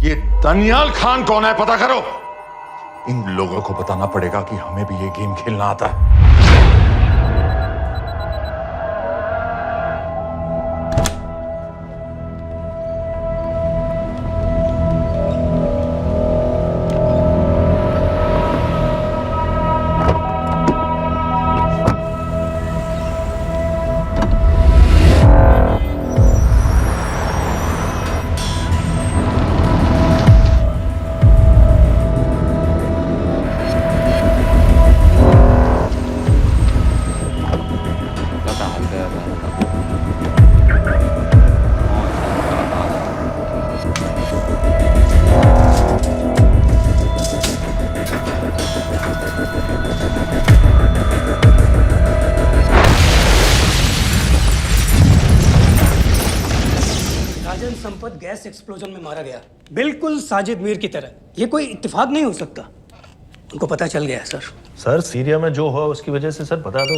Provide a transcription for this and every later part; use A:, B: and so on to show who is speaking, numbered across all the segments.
A: ये दनियाल खान कौन है पता करो। इन लोगों को बताना पड़ेगा कि हमें भी ये गेम खेलना आता है।
B: राजन संपत गैस एक्सप्लोजन में मारा गया, बिल्कुल साजिद मीर की तरह। ये कोई इत्तेफाक नहीं हो सकता। उनको पता चल गया है सर।
C: सर सीरिया में जो हुआ उसकी वजह से सर बता दो।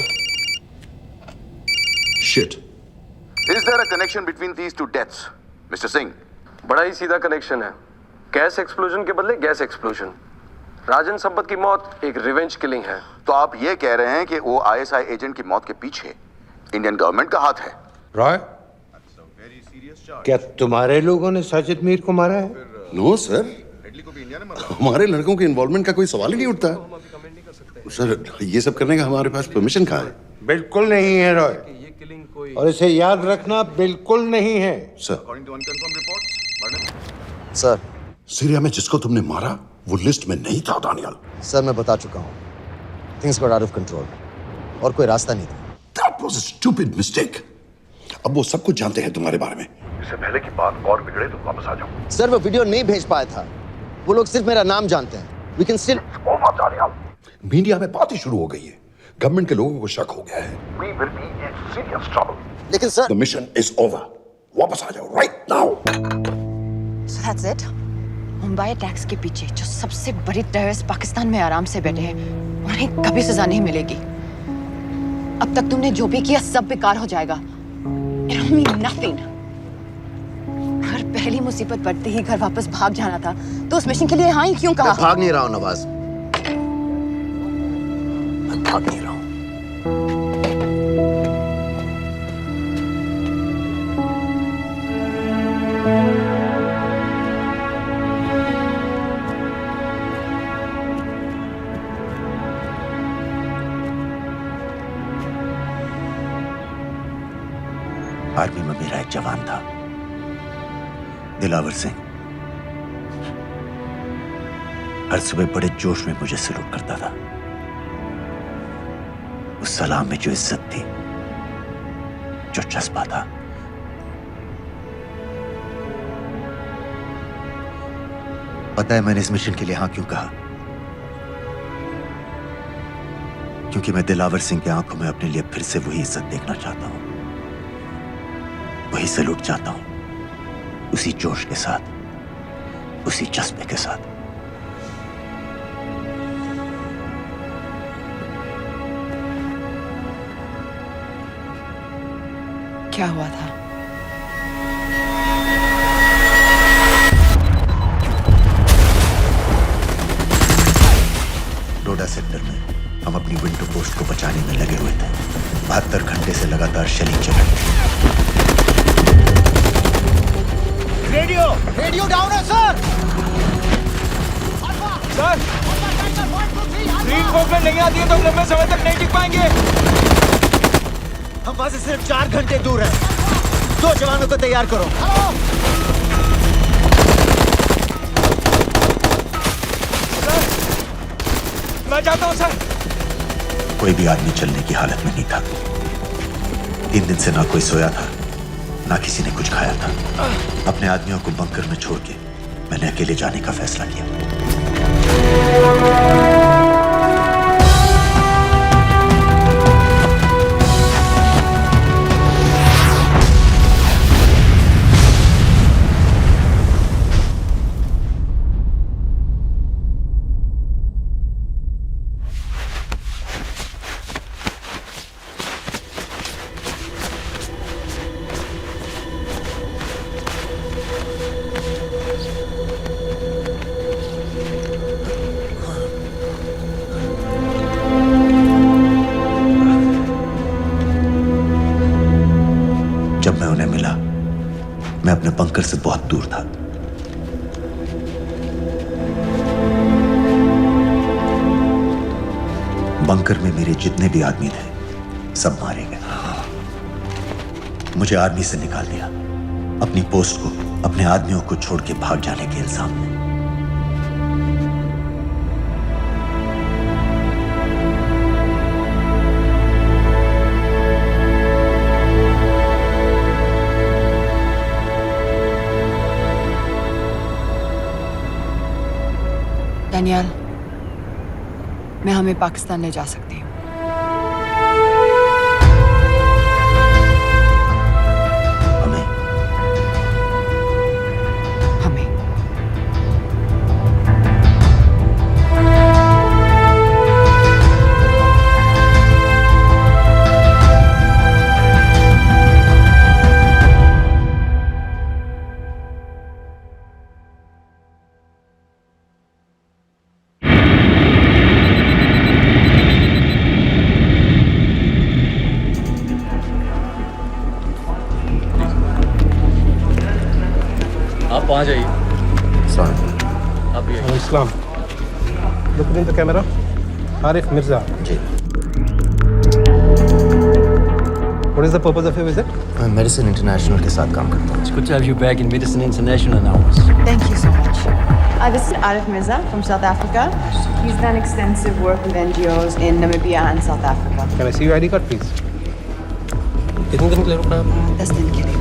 D: Shit. Is there a connection between these two deaths, Mr. Singh?
E: बड़ा ही सीधा कनेक्शन है। गैस एक्सप्लोजन के बदले गैस एक्सप्लोजन। राजन संपत की मौत एक रिवेंज किलिंग है।
D: तो आप ये कह रहे हैं कि वो आईएसआई एजेंट की मौत के पीछे इंडियन गवर्नमेंट का हाथ है?
F: रॉय, क्या तुम्हारे लोगों ने साजिद मीर को मारा है?
G: नो सर, हमारे लड़कों के इन्वॉल्वमेंट का कोई सवाल ही नहीं उठता। सर ये सब करने का हमारे पास परमिशन कहाँ है?
F: बिल्कुल नहीं है रॉय, और इसे याद रखना बिल्कुल नहीं है।
G: सर
H: सर,
G: सीरिया में जिसको तुमने मारा वो लिस्ट में नहीं था दानियाल।
H: सर मैं बता चुका हूँ, things got out of control और कोई रास्ता नहीं था।
G: That was a stupid mistake. अब वो सब कुछ जानते हैं तुम्हारे बारे में। इससे पहले की बात और बिगड़े तो वापस आ जाओ।
H: सर वो वीडियो नहीं भेज पाया था, वो लोग सिर्फ मेरा नाम जानते हैं। We can still...
G: मीडिया में बात ही शुरू हो गई है, गवर्नमेंट के लोगों को शक हो गया है। We will be in serious trouble.
H: लेकिन sir...
G: The mission is over. वापस आ जाओ right now.
I: So that's it? Mumbai attacks के पीछे जो सबसे बड़ी टेररिस्ट पाकिस्तान में आराम से बैठे हैं, उन्हें कभी सजा नहीं मिलेगी। अब तक तुमने जो भी किया सब बेकार हो जाएगा। It'll mean nothing. अगर पहली मुसीबत पड़ते ही घर वापस भाग जाना था, तो उस मिशन के लिए हाँ ही क्यों कहा?
H: मैं भाग नहीं रहा हूँ नवाज, मैं भाग नहीं रहा हूँ।
G: आर्मी में मेरा एक जवान था, दिलावर सिंह। हर सुबह बड़े जोश में मुझे सलूट करता था। उस सलाम में जो इज्जत थी, जो जज्बा था, पता है मैंने इस मिशन के लिए हाँ क्यों कहा? क्योंकि मैं दिलावर सिंह की आंखों में अपने लिए फिर से वही इज्जत देखना चाहता हूं, वही सलूट चाहता हूं, उसी जोश के साथ, उसी जज्बे के साथ।
I: क्या हुआ था?
G: डोडा सेक्टर में हम अपनी विंडो पोस्ट को बचाने में लगे हुए थे। 72 घंटे से लगातार शेलिंग चल रही थी।
H: रेडियो डाउन है सर।
J: सर, ग्रीन फोकलेट नहीं आती है तो हम लंबे समय तक नहीं टिक पाएंगे।
H: हम वहां से सिर्फ 4 घंटे दूर हैं। 2 जवानों को तैयार करो।
J: सर, मैं चाहता हूँ सर।
G: कोई भी आदमी चलने की हालत में नहीं था। 3 दिन से ना कोई सोया था, ना किसी ने कुछ खाया था। अपने आदमियों को बंकर में छोड़ के मैंने अकेले जाने का फैसला किया। जब मैं उन्हें मिला, मैं अपने बंकर से बहुत दूर था। बंकर में मेरे जितने भी आदमी थे, सब मारे गए। मुझे आर्मी से निकाल दिया, अपनी पोस्ट को, अपने आदमियों को छोड़ के भाग जाने के इल्जाम में।
I: डैनियल, मैं हमें पाकिस्तान ले जा सकती हूँ।
G: हमें?
I: हमें।
C: आप वहाँ जाइए। आप ये
K: Islam, look in the camera. Arif Mirza.
H: जी.
K: What is the purpose of your visit?
H: मैं मेडिसिन इंटरनेशनल के साथ काम करता हूँ.
C: It's good to have you back in Medicine International now.
I: Thank you so much.
L: This is Arif Mirza from South Africa. He's done extensive work with NGOs in Namibia and South Africa.
K: Can I see your ID card, please? कितने दिन के लिए रुकना है?
I: 10 दिन के लिए।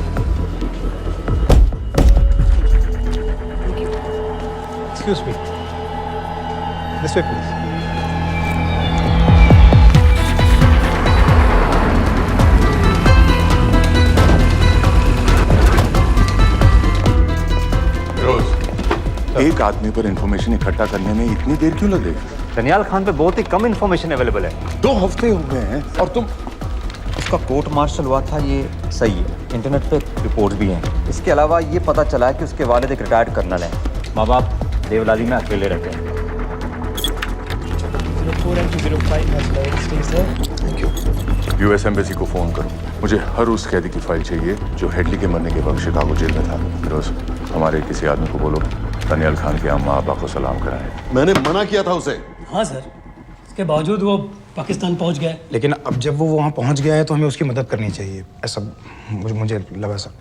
K: Excuse me. This way, please.
A: एक आदमी पर इंफॉर्मेशन इकट्ठा करने में इतनी देर क्यों लगेगी?
C: दनियाल खान पे बहुत ही कम इंफॉर्मेशन अवेलेबल है।
A: 2 हफ्ते हो गए हैं और तुम।
M: उसका कोर्ट मार्शल हुआ था, ये सही है। इंटरनेट पे रिपोर्ट भी हैं। इसके अलावा ये पता चला है कि उसके वालिद एक रिटायर्ड कर्नल हैं। माँ बाप देवलाली में अकेले रहते हैं।
G: Thank you.
A: यूएस एम्बेसी को फोन करो। मुझे हर उस कैदी की फाइल चाहिए जो हेडली के मरने के वक्त शिकागो जेल में था। फिरोज, हमारे किसी आदमी को बोलो दनियाल खान के अम्मा अब्बा को सलाम कराएं।
F: मैंने मना किया था उसे।
B: हाँ सर, इसके बावजूद वो पाकिस्तान पहुंच गया।
K: लेकिन अब जब वो वहाँ पहुँच गया है तो हमें उसकी मदद करनी चाहिए, ऐसा मुझे लगा सर।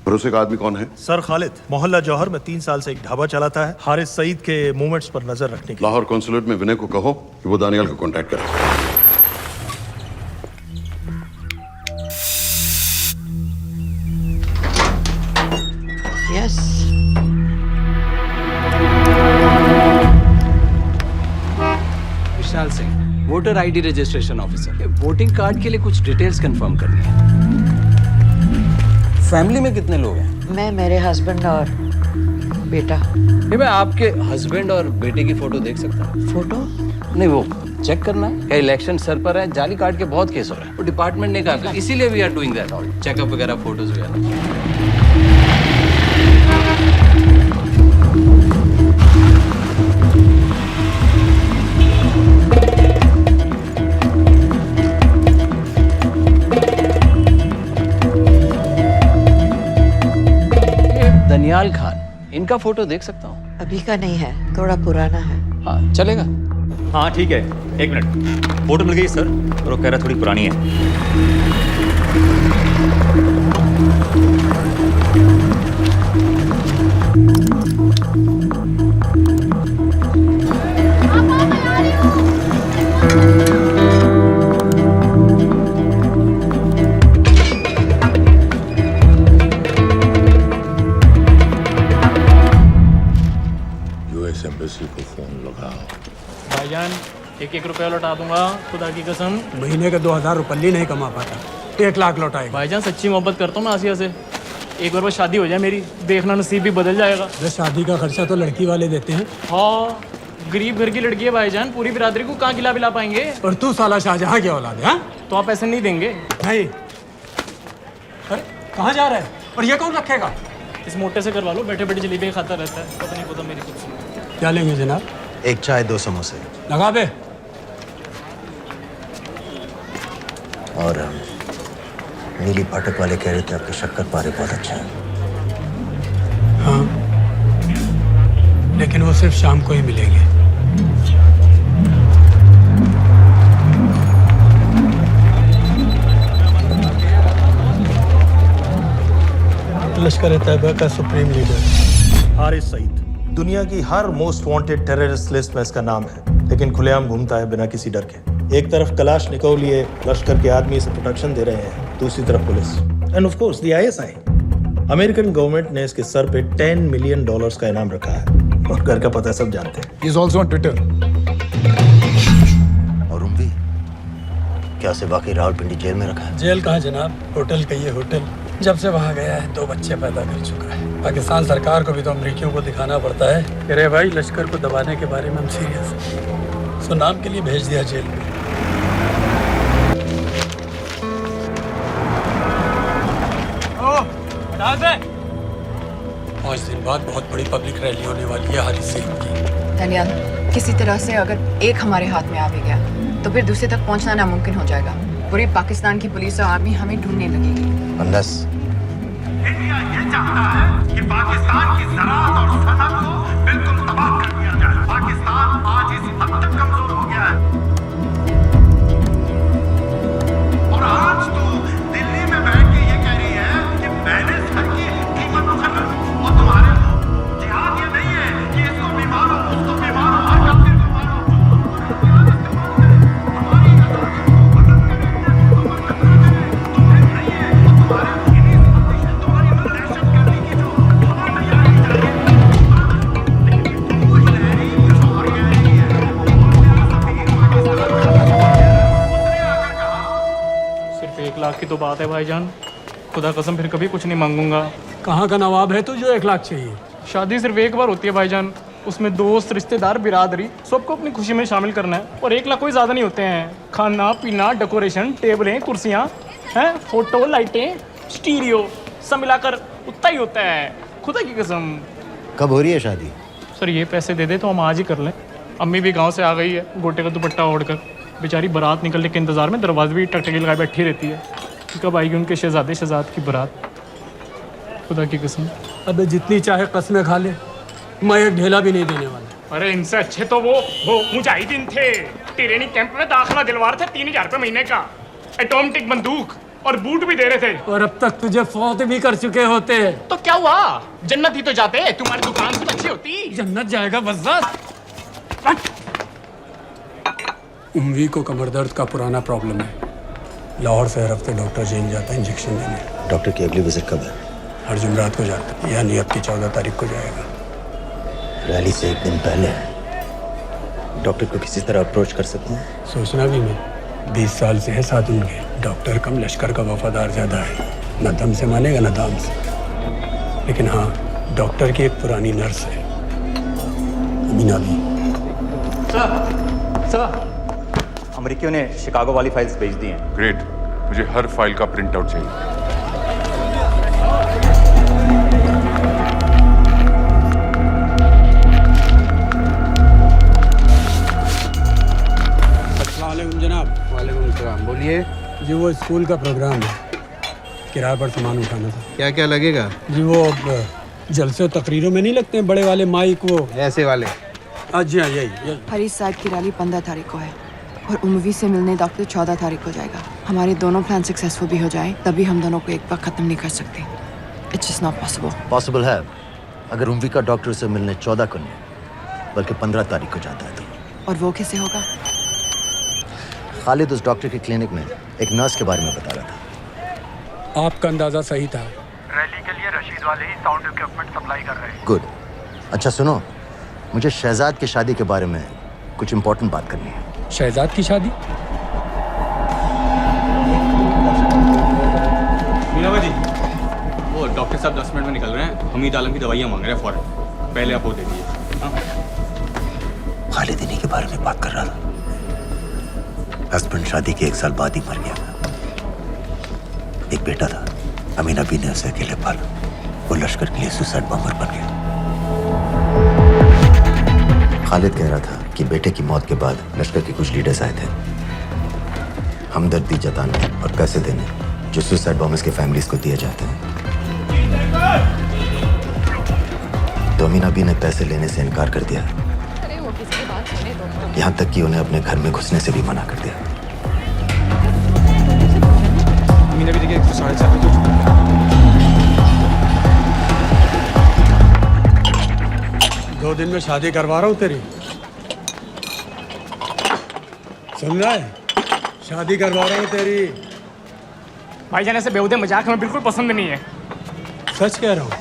F: भरोसे का आदमी कौन है?
C: सर खालिद, मोहल्ला जौहर में 3 साल से एक ढाबा चलाता है, हारिस सईद के मूवमेंट्स पर नजर रखने के लिए।
F: लाहौर कॉन्सुलेट में विनय को कहो कि वो दानियाल को कांटेक्ट करे।
I: Yes.
N: Vishal Singh, voter ID registration officer. Voting card के लिए कुछ डिटेल्स कंफर्म करनी है। फैमिली में कितने लोग हैं?
I: मैं, मेरे हस्बैंड और बेटा।
N: मैं आपके हस्बैंड और बेटे की फोटो देख सकता हूँ?
I: फोटो?
N: नहीं, वो चेक करना है। क्या इलेक्शन सर पर है? जाली कार्ड के बहुत केस हो रहे हैं। वो डिपार्टमेंट ने कहा, इसीलिए we are doing that all, checkup वगैरह, फोटोज वगैरह। दनियाल खान, इनका फोटो देख सकता हूँ?
I: अभी का नहीं है, थोड़ा पुराना है।
N: हाँ, चलेगा?
M: हाँ ठीक है, 1 मिनट। फोटो मिल गई सर, और वो कह रहा थोड़ी पुरानी है।
A: यूएस एम्बेसी को फोन लगाओ।
J: भाईजान, 1-1 रुपया लौटा दूंगा, खुदा की कसम।
B: महीने का 2000 रुपये नहीं कमा पाता, 1 लाख लौटाएगा।
J: भाईजान सच्ची मोहब्बत करता हूँ मैं आसिया से। एक बार बस शादी हो जाए मेरी, देखना नसीब भी बदल जाएगा।
B: अरे शादी का खर्चा तो लड़की वाले देते हैं।
J: हाँ, गरीब घर की लड़की है भाईजान, पूरी बिरादरी को कहाँ खिला पिला पाएंगे।
B: और तू साला शाहजहां की औलाद है? हाँ?
J: तो आप ऐसे नहीं देंगे?
B: नहीं। अरे कहाँ जा रहा है? और ये कौन रखेगा?
J: इस मोटे से करवा लो, बैठे बैठे जलेबी खाता रहता है, पता नहीं पता मेरी कुछ।
B: क्या लेंगे जनाब?
G: 1 चाय 2 समोसे।
B: लगा बे।
G: और नीली फाटक वाले कह रहे थे आपके शक्कर पारे बहुत अच्छा है।
B: हाँ, लेकिन वो सिर्फ शाम को ही मिलेंगे।
C: लश्कर तैयबा का सुप्रीम लीडर हारिस सईद, दुनिया की हर मोस्ट वांटेड टेररिस्ट लिस्ट में इसका नाम है, लेकिन खुलेआम घूमता है बिना किसी डर के। एक तरफ कलाशनिकोव लिए लश्कर के आदमी इसे प्रोटेक्शन दे रहे हैं, दूसरी तरफ police end of course the ISI. American government ने इसके सर पे $10 मिलियन का इनाम रखा है और घर का पता सब जानते हैं।
K: He is also on Twitter.
G: और उम्वी क्या उसे वाकई रावलपिंडी जेल में रखा है?
B: जेल कहाँ जनाब, होटल कहिए होटल। जब से वहाँ गया है 2 बच्चे पैदा कर चुका है। पाकिस्तान सरकार को भी तो अमरीकियों को दिखाना पड़ता है। अरे भाई, लश्कर को दबाने के बारे में हम सीरियस हैं। सो नाम के लिए भेज दिया जेल में। 5 दिन बाद बहुत बड़ी पब्लिक रैली होने वाली है हारिस सईद की।
I: दानियाल, किसी तरह से अगर एक हमारे हाथ में आ भी गया तो फिर दूसरे तक पहुंचना नामुमकिन हो जाएगा। पूरी पाकिस्तान की पुलिस और आर्मी हमें ढूंढने लगेगी।
G: Unless
J: इंडिया ये चाहता है कि पाकिस्तान की ज़राअत और सनअत को बिल्कुल तबाह कर दिया जाए। पाकिस्तान आज इस हद तक कमजोर हो गया है और आज तो दिल्ली में बैठ के ये कह रही है कि मैंने सर की कीमत मुकर्रर और तुम्हारे जिहाद ये नहीं है कि इसको भी मारो, उसको भी मारो, हर काफिर को मारो।
O: सिर्फ 1 लाख की तो बात है भाईजान, खुदा कसम फिर कभी कुछ नहीं मांगूंगा।
B: कहाँ का नवाब है तू जो 1 लाख चाहिए?
O: शादी सिर्फ एक बार होती है भाईजान, उसमें दोस्त रिश्तेदार बिरादरी सबको अपनी खुशी में शामिल करना है। और 1 लाख कोई ज़्यादा नहीं होते हैं। खाना पीना, डेकोरेशन, टेबलें, कुर्सियाँ हैं, फोटो, लाइटें, स्टीरियो सब मिलाकर उतना ही होता है, खुदा की कसम।
G: कब हो रही है शादी?
O: सर ये पैसे दे दे तो हम आज ही कर लें। अम्मी भी गांव से आ गई है गोटे का दुपट्टा ओढ़कर, बेचारी बारात निकलने के इंतज़ार में दरवाजे भी टकटकी लगाए बैठी रहती है कि कब आएगी उनके शहजाद की बारात, खुदा की कसम।
B: अबे जितनी चाहे कस्में खा ले, मैं एक ढेला भी नहीं देने वाला।
O: अरे इनसे अच्छे तो वो मुजाहिदीन थे, ट्रेनिंग कैंप में दाखिला दिलवा रहे थे 3000 रुपये महीने का, एटॉमिक बंदूक और बूट भी दे रहे थे।
B: और अब तक तुझे फौत भी कर चुके होते।
O: तो क्या हुआ, जन्नत ही तो जाते, तुम्हारी दुकान से अच्छी होती।
B: जन्नत जाएगा बज़्ज़ात। उम्वी को कमर दर्द का पुराना प्रॉब्लम है। लाहौर से हर हफ्ते डॉक्टर जेल जाता है इंजेक्शन देने।
G: डॉक्टर की अगली विजिट कब है?
B: हर जुमरात को जाता है, यानी अब की 14 तारीख को जाएगा।
G: रैली से 1 दिन पहले डॉक्टर को किसी तरह अप्रोच कर सकते हैं?
B: सोचना भी नहीं, 20 साल से है साथ उनके। डॉक्टर कम लश्कर का वफादार ज़्यादा है, न दम से मानेगा न दाम से। लेकिन हाँ, डॉक्टर की एक पुरानी नर्स है, अमीना भी।
M: सर, अमेरिकियों ने शिकागो वाली फाइल्स भेज दी हैं।
A: ग्रेट, मुझे हर फाइल का प्रिंट आउट चाहिए।
B: अस्सलाम वालेकुम जनाब।
H: वालेकुम सलाम, बोलिए।
B: जी वो स्कूल का प्रोग्राम है, किराए पर सामान उठाना था।
H: क्या क्या लगेगा?
B: जी वो जलसे तकरीरों में नहीं लगते हैं बड़े वाले माइक, वो
H: ऐसे वाले?
B: जी हाँ, यही।
I: हरीश साहब की रैली 15 तारीख को है और उम्वी से मिलने डॉक्टर 14 तारीख को जाएगा। हमारे दोनों प्लान सक्सेसफुल भी हो जाए तभी हम दोनों को एक बार खत्म नहीं कर सकते। It's just not possible.
G: Possible है अगर उम्वी का डॉक्टर से मिलने 14 को नहीं बल्कि 15 तारीख को जाता है तो।
I: और वो कैसे होगा?
G: खालिद उस डॉक्टर के क्लिनिक में एक नर्स के बारे में बता रहा था।
B: आपका अंदाजा सही था।
J: रैली के लिए रशीद वाले ही साउंड इक्विपमेंट सप्लाई कर रहे हैं।
G: गुड। अच्छा सुनो, मुझे शहजाद की शादी के बारे में कुछ इंपॉर्टेंट बात करनी है।
B: शहजाद की शादी?
P: मीनावा जी, वो डॉक्टर साहब 10 मिनट में निकल रहे हैं। हमीद आलम की दवाइयाँ मांग रहे हैं फौरन, पहले आप वो दे दीजिए।
G: खालिद इन्हीं के बारे में बात कर रहा था। हस्बैंड शादी के 1 साल बाद ही मर गया। एक बेटा था, अमीना बी ने उसे अकेले पाला। वो लश्कर के लिए सुसाइड बॉम्बर बन गया। खालिद कह रहा था कि बेटे की मौत के बाद लश्कर के कुछ लीडर्स आए थे हमदर्दी जताने और पैसे देने, जो सुसाइड बॉम्बर्स के फैमिलीज को दिए जाते हैं। डोमिना भी ने पैसे लेने से इनकार कर दिया, यहाँ तक कि उन्हें अपने घर में घुसने से भी मना कर दिया।
K: मीना भी देखिए 7:30 बजे।
B: 2 दिन में शादी करवा रहा हूँ तेरी, सुन रहा है? शादी करवा रहा हूँ तेरी।
O: भाईजान ऐसे बेहुदे मजाक हमें बिल्कुल पसंद नहीं है।
B: सच कह रहा हूँ।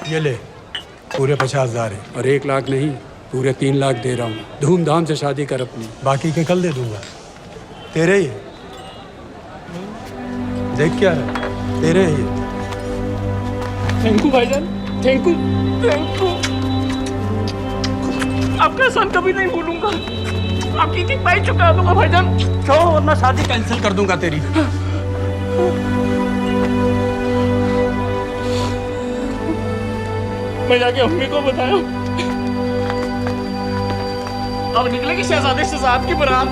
B: ये ले, पूरे 50,000 है और 1 लाख नहीं, पूरे 3 लाख दे रहा हूँ। धूमधाम से शादी कर अपनी, बाकी के कल दे दूंगा। तेरे ही है। देख क्या रहा है, तेरे ही है।
O: थैंक यू भाईजान, थैंक यू, थैंक यू। आपका एहसान कभी नहीं भूलूंगा। आपकी एक पाई चुका दूंगा भाईजान।
B: क्यों, वरना शादी कैंसिल कर दूंगा तेरी।
O: मैं जाके अम्मी को बताया। अब निकलेगी शहजादे शहजाद की बारात।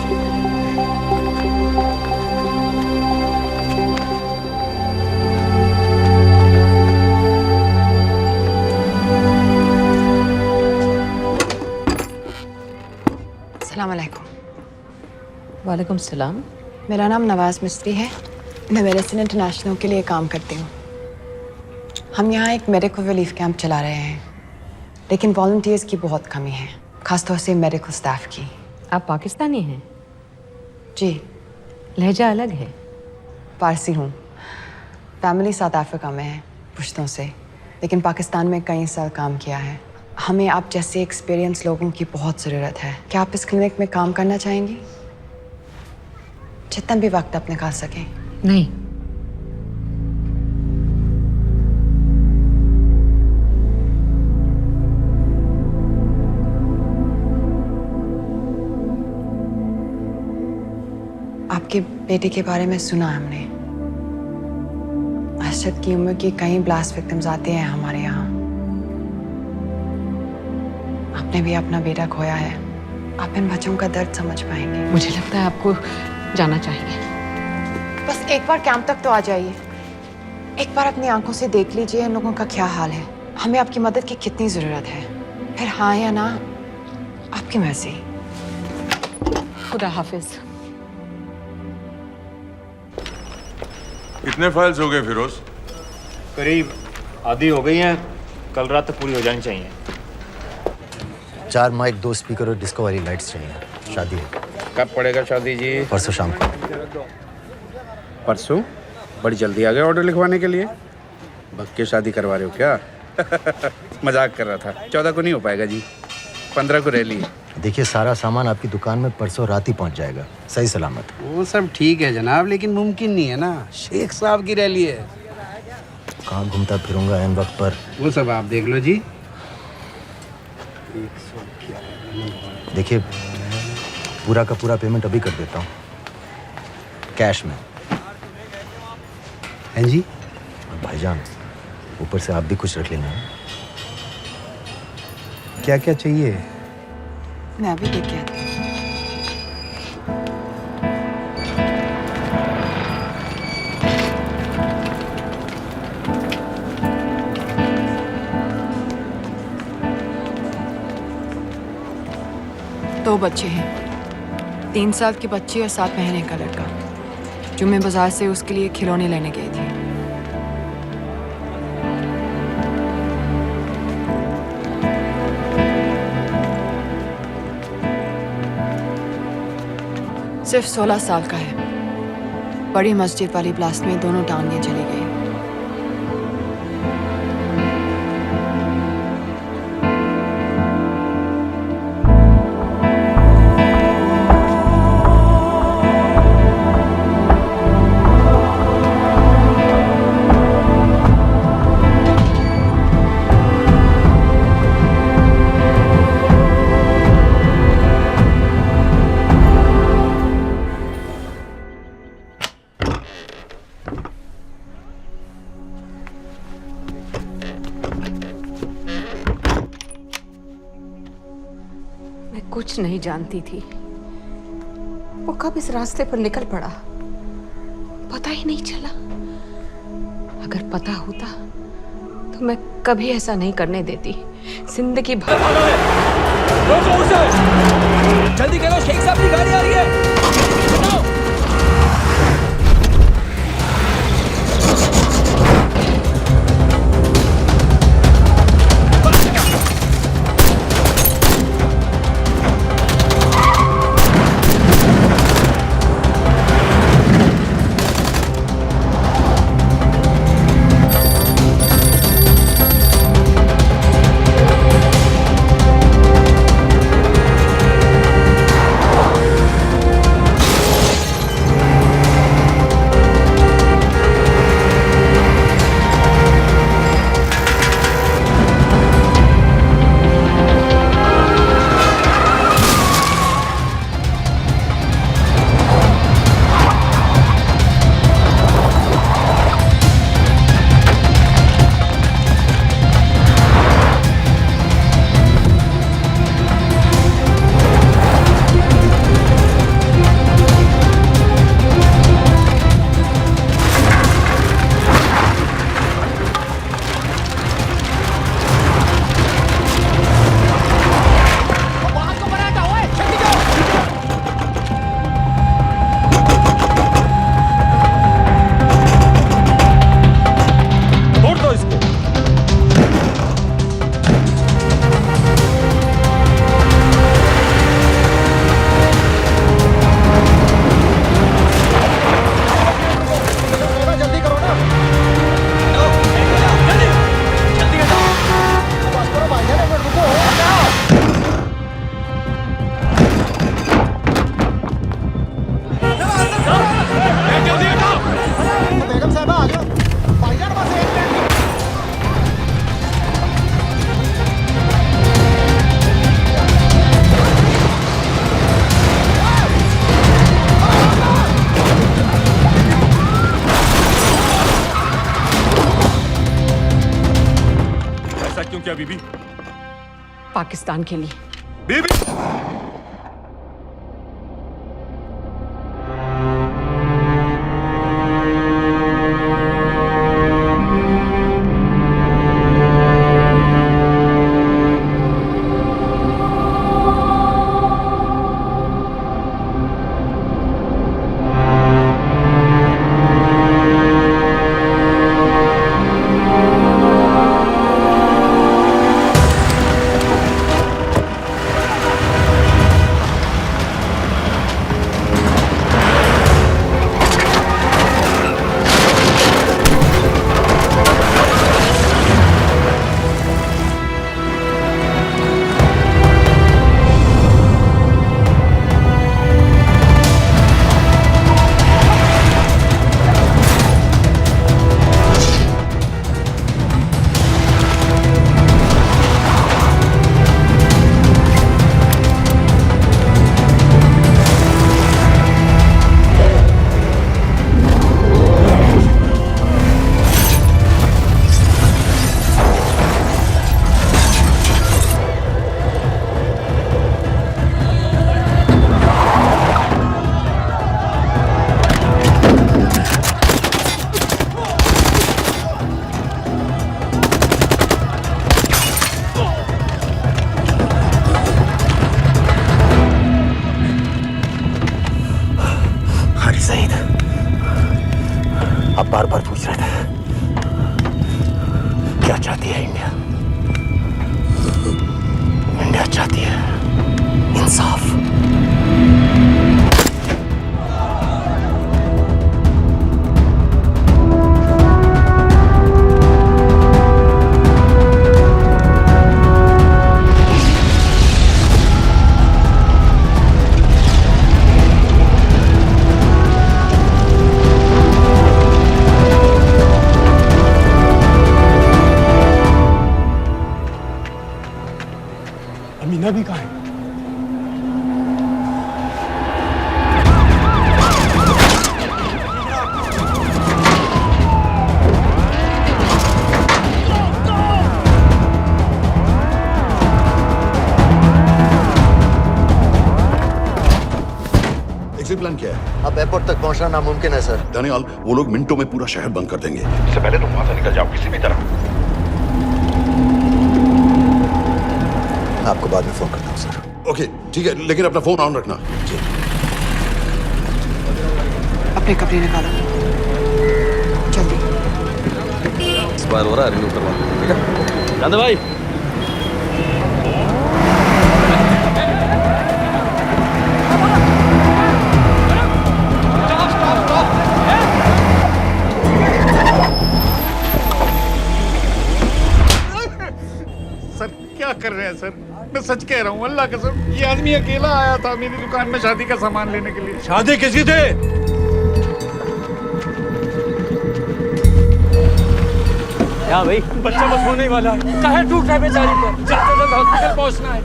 I: अस्सलाम वालेकुम।
Q: वालेकुम सलाम।
I: मेरा नाम नवाज मिस्त्री है। मैं मेडिसिन इंटरनेशनल के लिए काम करती हूँ। हम यहाँ एक मेडिकल रिलीफ कैंप चला रहे हैं, लेकिन वॉलंटियर्स की बहुत कमी है, खासतौर से मेडिकल स्टाफ की।
Q: आप पाकिस्तानी हैं?
I: जी।
Q: लहजा अलग है।
I: पारसी हूँ। फैमिली साउथ अफ्रीका में है पुश्तों से, लेकिन पाकिस्तान में कई साल काम किया है। हमें आप जैसे एक्सपीरियंस लोगों की बहुत ज़रूरत है। क्या आप इस क्लिनिक में काम करना चाहेंगी? जितना भी वक्त आप निकाल सकें।
Q: नहीं।
I: आपके बेटे के बारे में सुना हमने। अरशद की उम्र के कई ब्लास्ट विक्टिम्स आते हैं हमारे यहाँ। आपने भी अपना बेटा खोया है। आप इन बच्चों का दर्द समझ पाएंगे।
Q: मुझे लगता है आपको जाना चाहिए।
I: बस एक बार कैंप तक तो आ जाइए। एक बार अपनी आंखों से देख लीजिए इन लोगों का क्या हाल है। हमें आपकी मदद की कितनी जरूरत है। फिर हाँ या ना, आपकी मर्जी।
Q: खुदा हाफिज।
A: कितने फाइल्स हो गए फिरोज?
M: करीब आधी हो गई हैं, कल रात तक पूरी हो जानी चाहिए।
G: 4 माइक, 2 स्पीकर और डिस्को वाली लाइट्स चाहिए। शादी है।
H: कब पड़ेगा शादी जी?
G: परसों शाम को।
H: परसों? बड़ी जल्दी आ गए ऑर्डर लिखवाने के लिए। भग के शादी करवा रहे हो क्या? मजाक कर रहा था। 14 को नहीं हो पाएगा जी, 15 को रैली है।
G: देखिए, सारा सामान आपकी दुकान में परसों रात ही पहुंच जाएगा, सही सलामत।
R: वो सब ठीक है जनाब, लेकिन मुमकिन नहीं है ना। शेख साहब की रैली है।
G: कहाँ घूमता फिरूंगा इन वक्त पर?
R: वो सब आप देख लो जी।
G: देखिए, पूरा का पूरा पेमेंट अभी कर देता हूँ, कैश में।
R: हैं जी?
G: और भाईजान, ऊपर से आप भी कुछ रख लेना।
R: क्या क्या चाहिए?
I: मैं अभी देख के आती हूँ। दो बच्चे हैं, 3 साल की बच्ची और 7 महीने का लड़का, जो मैं बाजार से उसके लिए खिलौने लेने गई थी। सिर्फ 16 साल का है। बड़ी मस्जिद वाली ब्लास्ट में दोनों टांगें चली गई।
Q: कुछ नहीं जानती थी। वो कब इस रास्ते पर निकल पड़ा पता ही नहीं चला। अगर पता होता तो मैं कभी ऐसा नहीं करने देती। जिंदगी भर।
J: जल्दी करो, शेख साहब की गाड़ी आ रही है।
Q: क्या बीबी? पाकिस्तान के लिए।
J: बीबी
G: बार बार पूछ रहे थे क्या चाहती है इंडिया। इंडिया चाहती है इंसाफ।
B: अमीना भी कहाँ है?
S: एग्जिट प्लान क्या है?
G: अब एयरपोर्ट तक पहुंचना नामुमकिन है सर।
S: दानियाल, वो लोग मिनटों में पूरा शहर बंद कर देंगे। इससे पहले तुम वहां से निकल जाओ किसी भी तरह।
G: मैं आपको बाद में फोन करता हूँ सर।
S: ओके ठीक है, लेकिन अपना फोन ऑन रखना।
I: अपने कपड़े निकालो जल्दी।
E: एक्सपायर हो रहा है, रिन्यू करवा ठीक है। जान दे भाई।
H: सर क्या कर रहे हैं सर? मैं सच कह रहा हूँ, अल्लाह कसम, ये आदमी अकेला आया था मेरी दुकान में शादी का सामान लेने के लिए।
F: शादी किसकी थी?
N: क्या भाई? बच्चा बस होने वाला है। काहे टूट रहा है बेचारी पर? जल्द से जल्द हॉस्पिटल पहुंचना है।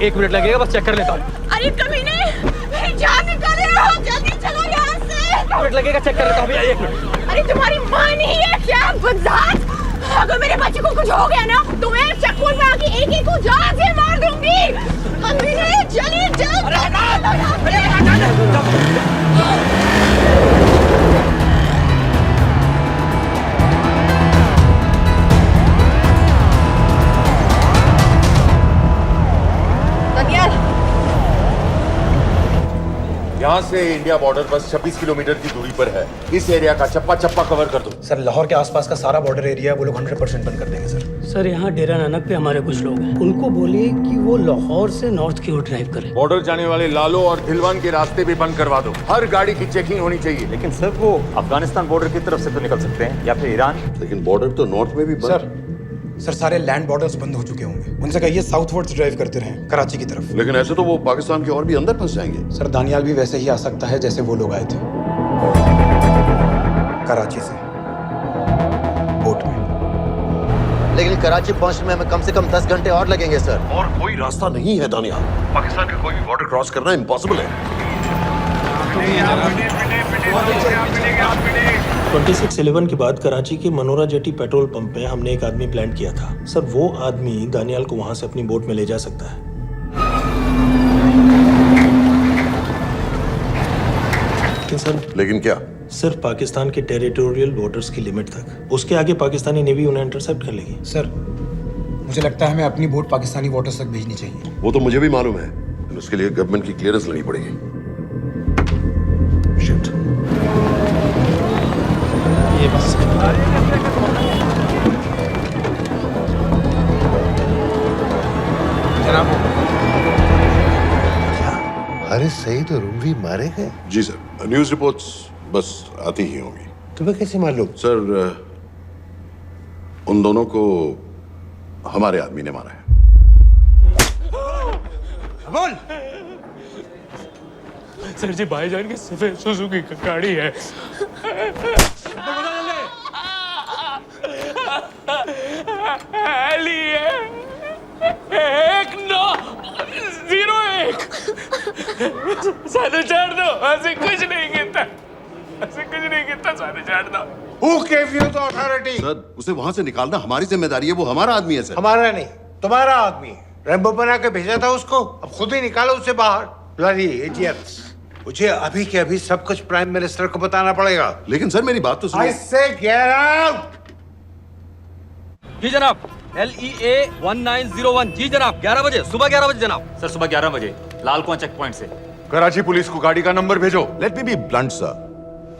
N: 1 मिनट लगेगा, बस चेक कर लेता हूँ।
I: अरे कमीने, मेरी जान निकाल रहे हो, जल्दी चलो यहाँ से।
N: 1 मिनट लगेगा, चेक कर लेता हूँ भैया, 1 मिनट।
I: अरे तुम्हारी माँ नहीं है क्या बदजात? अगर मेरे बच्चे को कुछ हो गया ना तो मैं चक्कू में आके एक को जान से मार दूंगी। कमीने चलिए जल्द।
S: यहाँ से इंडिया बॉर्डर बस 26 किलोमीटर की दूरी पर है। इस एरिया का चप्पा चप्पा कवर कर दो।
K: सर लाहौर के आसपास का सारा बॉर्डर एरिया वो लोग 100% बंद कर देंगे सर।
B: सर यहाँ डेरा नानक पे हमारे कुछ लोग हैं, उनको बोलिए कि वो लाहौर से नॉर्थ की ओर ड्राइव करें।
A: बॉर्डर जाने वाले लालो और धिलवान के रास्ते भी बंद करवा दो। हर गाड़ी की चेकिंग होनी चाहिए।
M: लेकिन सर वो अफगानिस्तान बॉर्डर की तरफ से तो निकल सकते हैं, या फिर ईरान।
S: लेकिन बॉर्डर तो नॉर्थ में भी बंद।
K: सर सारे लैंड बॉर्डर्स बंद हो चुके होंगे। उनसे कहिए साउथवर्ड्स ड्राइव करते रहें कराची की तरफ।
S: लेकिन ऐसे तो वो पाकिस्तान के और भी अंदर फंस जाएंगे।
K: सर दानियाल भी वैसे ही आ सकता है जैसे वो लोग आए थे, कराची से बोट में।
G: लेकिन कराची पहुंचने में हमें कम से कम 10 घंटे और लगेंगे सर।
S: और कोई रास्ता नहीं है दानियाल। पाकिस्तान का कोई भी बॉर्डर क्रॉस करना इम्पॉसिबल है।
C: 2611 के बाद कराची के मनोरा जेटी पेट्रोल पंप पे हमने एक आदमी प्लान किया था सर। वो आदमी दानियाल को वहां से अपनी बोट में ले जा सकता है।
S: लेकिन क्या?
C: सिर्फ पाकिस्तान के टेरिटोरियल बॉर्डर्स की लिमिट तक। उसके आगे पाकिस्तानी नेवी उन्हें इंटरसेप्ट कर लेगी।
K: सर मुझे लगता है हमें अपनी बोट पाकिस्तानी वाटर्स तक भेजनी चाहिए।
S: वो तो मुझे भी मालूम है, उसके लिए गवर्नमेंट की क्लियरेंस लेनी पड़ेगी। शिट।
C: ये बस
F: हारिस सईद और उमरी मारे गए?
S: जी सर, न्यूज़ रिपोर्ट्स बस आती ही होंगी।
F: तुम्हें कैसे मालूम?
S: सर उन दोनों को हमारे आदमी ने मारा है।
F: बोल।
O: सर जी भाईजान की सफेद सुजुकी की गाड़ी है। साधु छोड़ दो, ऐसे कुछ नहीं कहता, ऐसे कुछ नहीं कहता, साधु छोड़ दो।
F: Who gave you the authority?
S: Sir उसे वहां से निकालना हमारी जिम्मेदारी है। वो हमारा आदमी है सर।
F: हमारा नहीं, तुम्हारा आदमी है। रैम्बो बना के भेजा था उसको, अब खुद ही निकालो उसे बाहर। Bloody idiots! मुझे अभी के अभी सब कुछ प्राइम मिनिस्टर को बताना पड़ेगा।
S: लेकिन सर मेरी बात तो सुनो।
F: I say get out!
N: जी जनाब, LEA 1901। जी जनाब, 11 बजे, सुबह 11 बजे जनाब।
M: सर सुबह 11 बजे लाल कुआं चेक पॉइंट से।
A: कराची पुलिस को गाड़ी का नंबर भेजो।
S: Let me be blunt sir.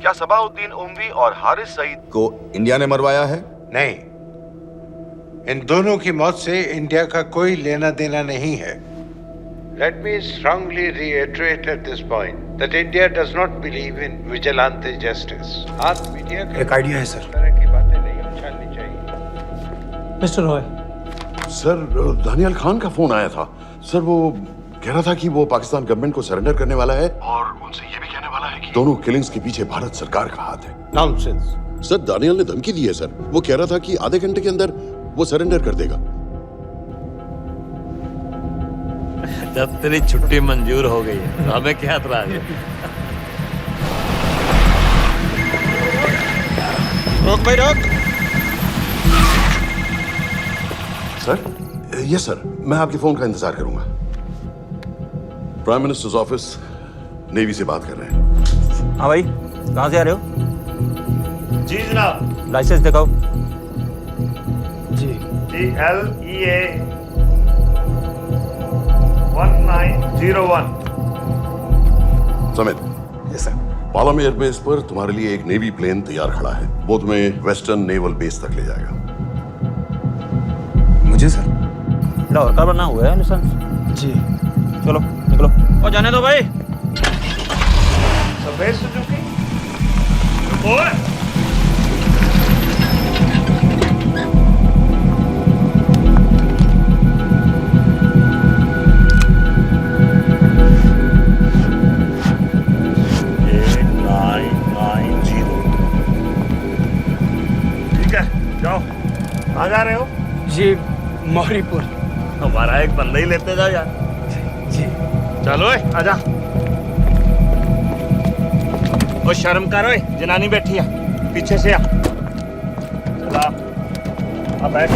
J: क्या सबाउद्दीन उमवी और हारिस सईद
S: को इंडिया ने मरवाया है?
F: नहीं, इन दोनों की मौत से इंडिया का कोई लेना देना नहीं है। Let me strongly reiterate at this point that India does not believe in vigilante justice. आप मीडिया
K: एक आइडिया है सर।
F: तरह की बातें नहीं उछालनी चाहिए।
B: मिस्टर रॉय,
S: सर दानियाल खान का फोन आया था। सर वो कह रहा था कि वो पाकिस्तान गवर्नमेंट को सरेंडर करने वाला है और उनसे ये भी कहने वाला है कि दोनों किलिंग्स के पीछे भारत सरकार का हाथ है।
F: Nonsense.
S: सर दानियाल ने धमकी दी है सर। वो कह रहा था कि आधे घंटे के अंदर वो सरेंडर कर देगा।
N: जब तेरी छुट्टी मंजूर हो गई है, हमें क्या एतराज है?
F: रोक भाई रोक।
S: सर यस सर, मैं आपके फोन का इंतजार करूंगा। प्राइम मिनिस्टर्स ऑफिस नेवी से बात कर रहे हैं।
M: हाँ भाई, कहाँ से आ रहे हो?
J: जी जनाब।
M: लाइसेंस दिखाओ।
B: जी
J: GLEA 1901।
S: Samit.
K: Yes sir.
S: Palam airbase पर तुम्हारे लिए एक नेवी प्लेन तैयार खड़ा है। वो तुम्हें वेस्टर्न नेवल बेस तक ले जाएगा।
K: मुझे सर?
M: लाहौर का बना हुआ है लाइसेंस।
K: जी।
M: चलो निकलो। और जाने दो भाई।
J: सफेद सुजुकी। ओए। जाओ। कहाँ जा रहे हो?
B: जी मौरीपुर।
J: हमारा एक बंदा ही लेते जाओ यार।
B: जी।
J: चलो आजा। ओ शर्म कर, ओए जनानी बैठी है, पीछे से आ। चला अब बैठ।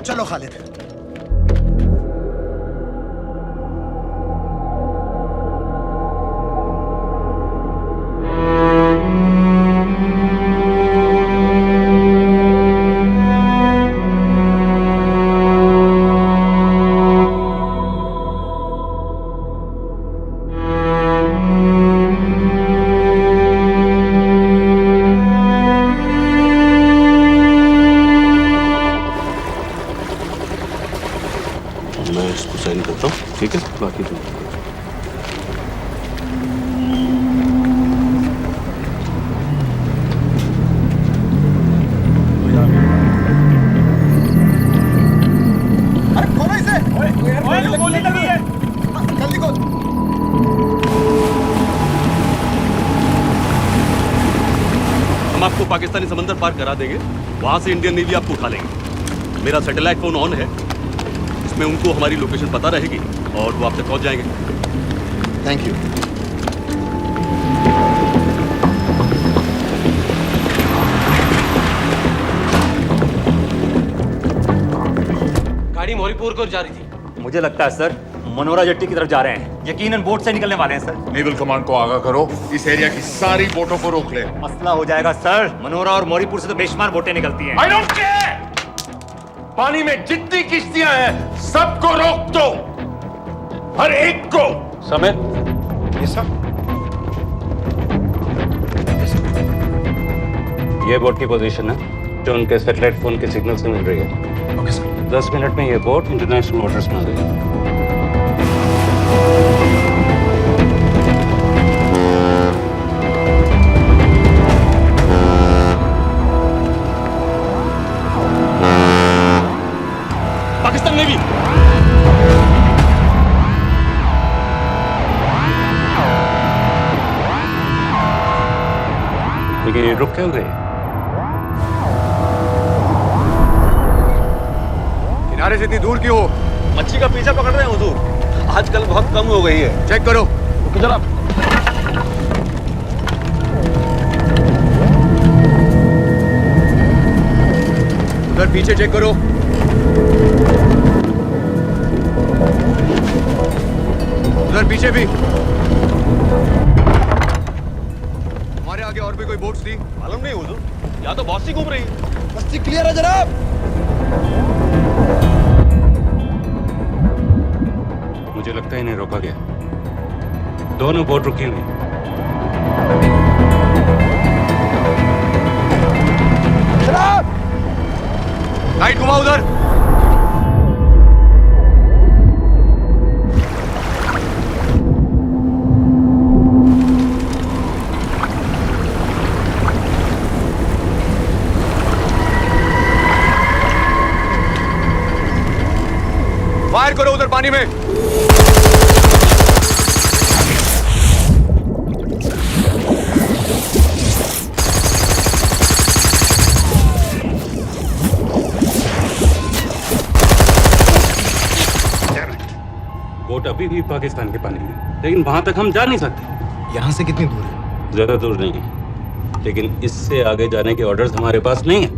K: चलो खालिद।
A: मैं इसको साइन करता हूँ, ठीक है? बाकी तुम
T: हम आपको पाकिस्तानी समंदर पार करा देंगे, वहां से इंडियन नेवी आपको उठा लेंगे। मेरा सैटेलाइट फोन ऑन है, इसमें उनको हमारी लोकेशन पता रहेगी और वो आप तक पहुंच जाएंगे।
K: Thank you.
N: गाड़ी मौरीपुर को जा रही थी।
M: मुझे लगता है सर मनोरा जेट्टी की तरफ जा रहे हैं। यकीनन बोट से निकलने वाले हैं सर।
S: नेवल कमांड को आगाह करो, इस एरिया की सारी बोटों को रोक ले।
M: मसला हो जाएगा सर। मनोरा और मौरीपुर से तो बेशुमार बोटें निकलती हैं।
S: I don't care! पानी में जितनी किश्तियां हैं सबको रोक दो, हर एक को।
H: समित।
K: ये सब
H: ये बोट की पोजीशन है जो उनके सैटेलाइट फोन के सिग्नल से मिल रही है।
K: Okay sir.
H: 10 मिनट में ये बोट इंटरनेशनल वाटर्स में आ गई।
T: पाकिस्तान नेवी।
H: लेकिन ये रुक क्यों गए?
T: किनारे से इतनी दूर क्यों हो? मच्छी का पीछा पकड़ रहे हैं हुजूर। आजकल बहुत कम हो गई है। चेक करो। जरा उधर पीछे चेक करो। उधर पीछे भी। हमारे आगे और भी कोई बोट्स थी? मालूम नहीं हुजूर, यहाँ तो बहुत सी घूम रही।
K: बस्ती क्लियर है जनाब।
H: मुझे लगता है इन्हें रोका गया। दोनों बोट रुकी हुई।
T: लाइट घुमा उधर। फायर करो उधर पानी में।
R: अभी भी पाकिस्तान के पानी में, लेकिन वहां तक हम जा नहीं सकते।
K: यहाँ से कितनी दूर है?
R: ज्यादा दूर नहीं है, लेकिन इससे आगे जाने के ऑर्डर्स हमारे पास नहीं है।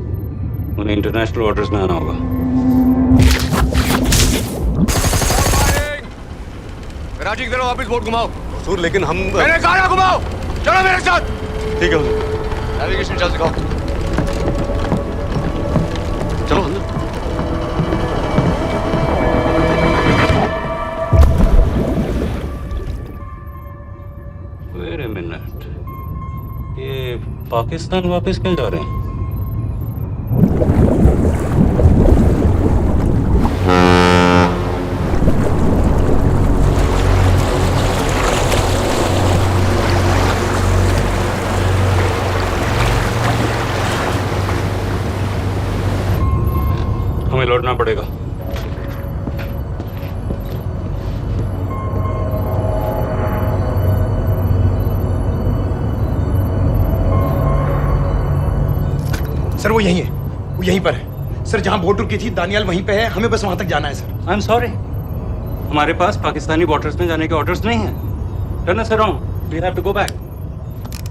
R: उन्हें इंटरनेशनल ऑर्डर्स में आना होगा।
T: कराची की तरफ वापस बोट घुमाओ। हुजूर लेकिन हम
J: मैंने कहा ना घुमाओ, चलो मेरे साथ।
T: ठीक है हुजूर।
J: नेविगेशन चार्ज दिखाओ।
T: चलो अंदर।
R: वेट अ मिनट, ये पाकिस्तान वापस क्यों जा रहे हैं? हमें लौटना पड़ेगा।
K: सर वो यहीं है, वो यहीं पर है। सर जहां बोट रुकी थी दानियाल वहीं पे है, हमें बस वहां तक जाना है सर।
R: आई एम सॉरी, हमारे पास पाकिस्तानी बॉर्डर्स में जाने के ऑर्डर्स नहीं है। Turn us around, we have to go back.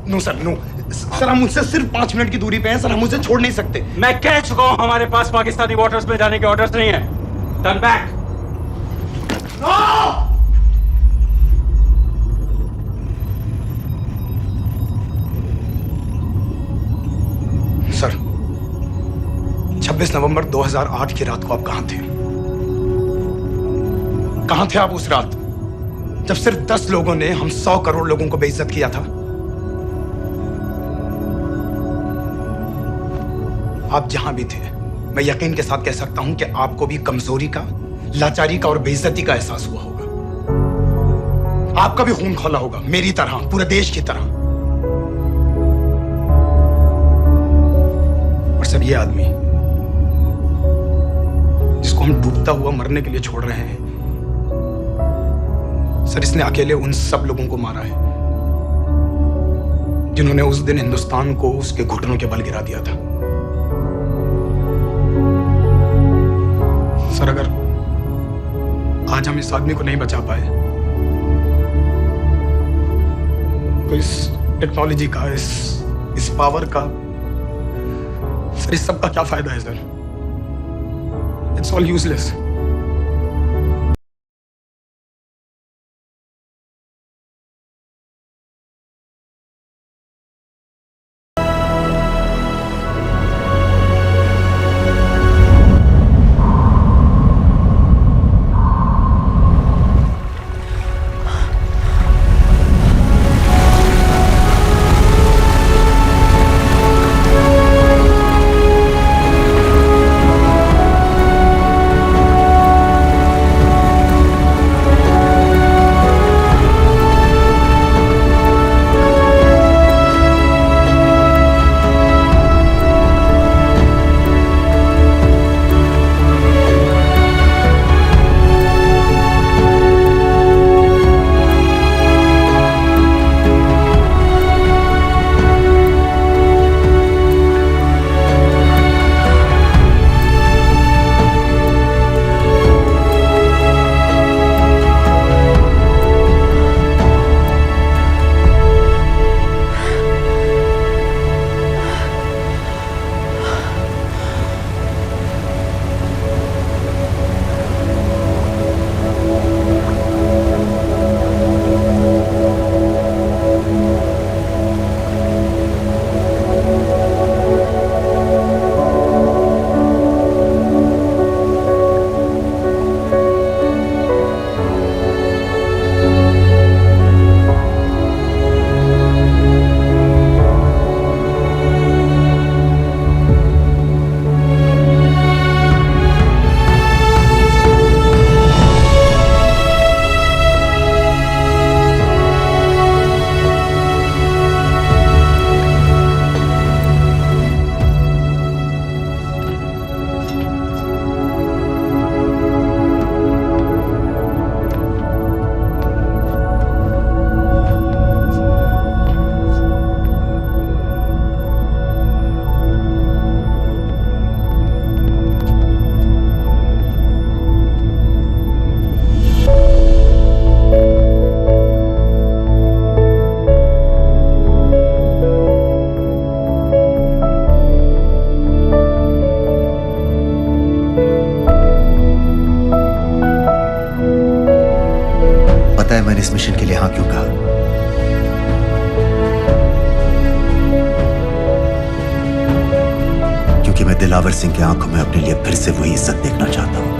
K: No sir, no sir, हम मुझसे सिर्फ 5 मिनट की दूरी पे हैं सर, हम उसे छोड़ नहीं सकते।
R: मैं कह चुका हूं हमारे पास पाकिस्तानी बॉर्डर्स में जाने के ऑर्डर्स नहीं है। Turn back.
K: सर 26 नवंबर 2008 की रात को आप कहां थे? कहां थे आप उस रात जब सिर्फ 10 लोगों ने हम 100 करोड़ लोगों को बेइज्जत किया था? आप जहां भी थे, मैं यकीन के साथ कह सकता हूं कि आपको भी कमजोरी का, लाचारी का और बेइज्जती का एहसास हुआ होगा। आपका भी खून खौला होगा, मेरी तरह, पूरे देश की तरह। और सब ये आदमी जिसको हम डूबता हुआ मरने के लिए छोड़ रहे हैं, सर इसने अकेले उन सब लोगों को मारा है जिन्होंने उस दिन हिंदुस्तान को उसके घुटनों के बल गिरा दिया था। सर अगर आज हम इस आदमी को नहीं बचा पाए तो इस टेक्नोलॉजी का, इस पावर का, सर इस सब का क्या फायदा है sir? It's all useless.
G: Dilawar Singh की आंखों में अपने लिए फिर से वही इज्जत देखना चाहता हूं।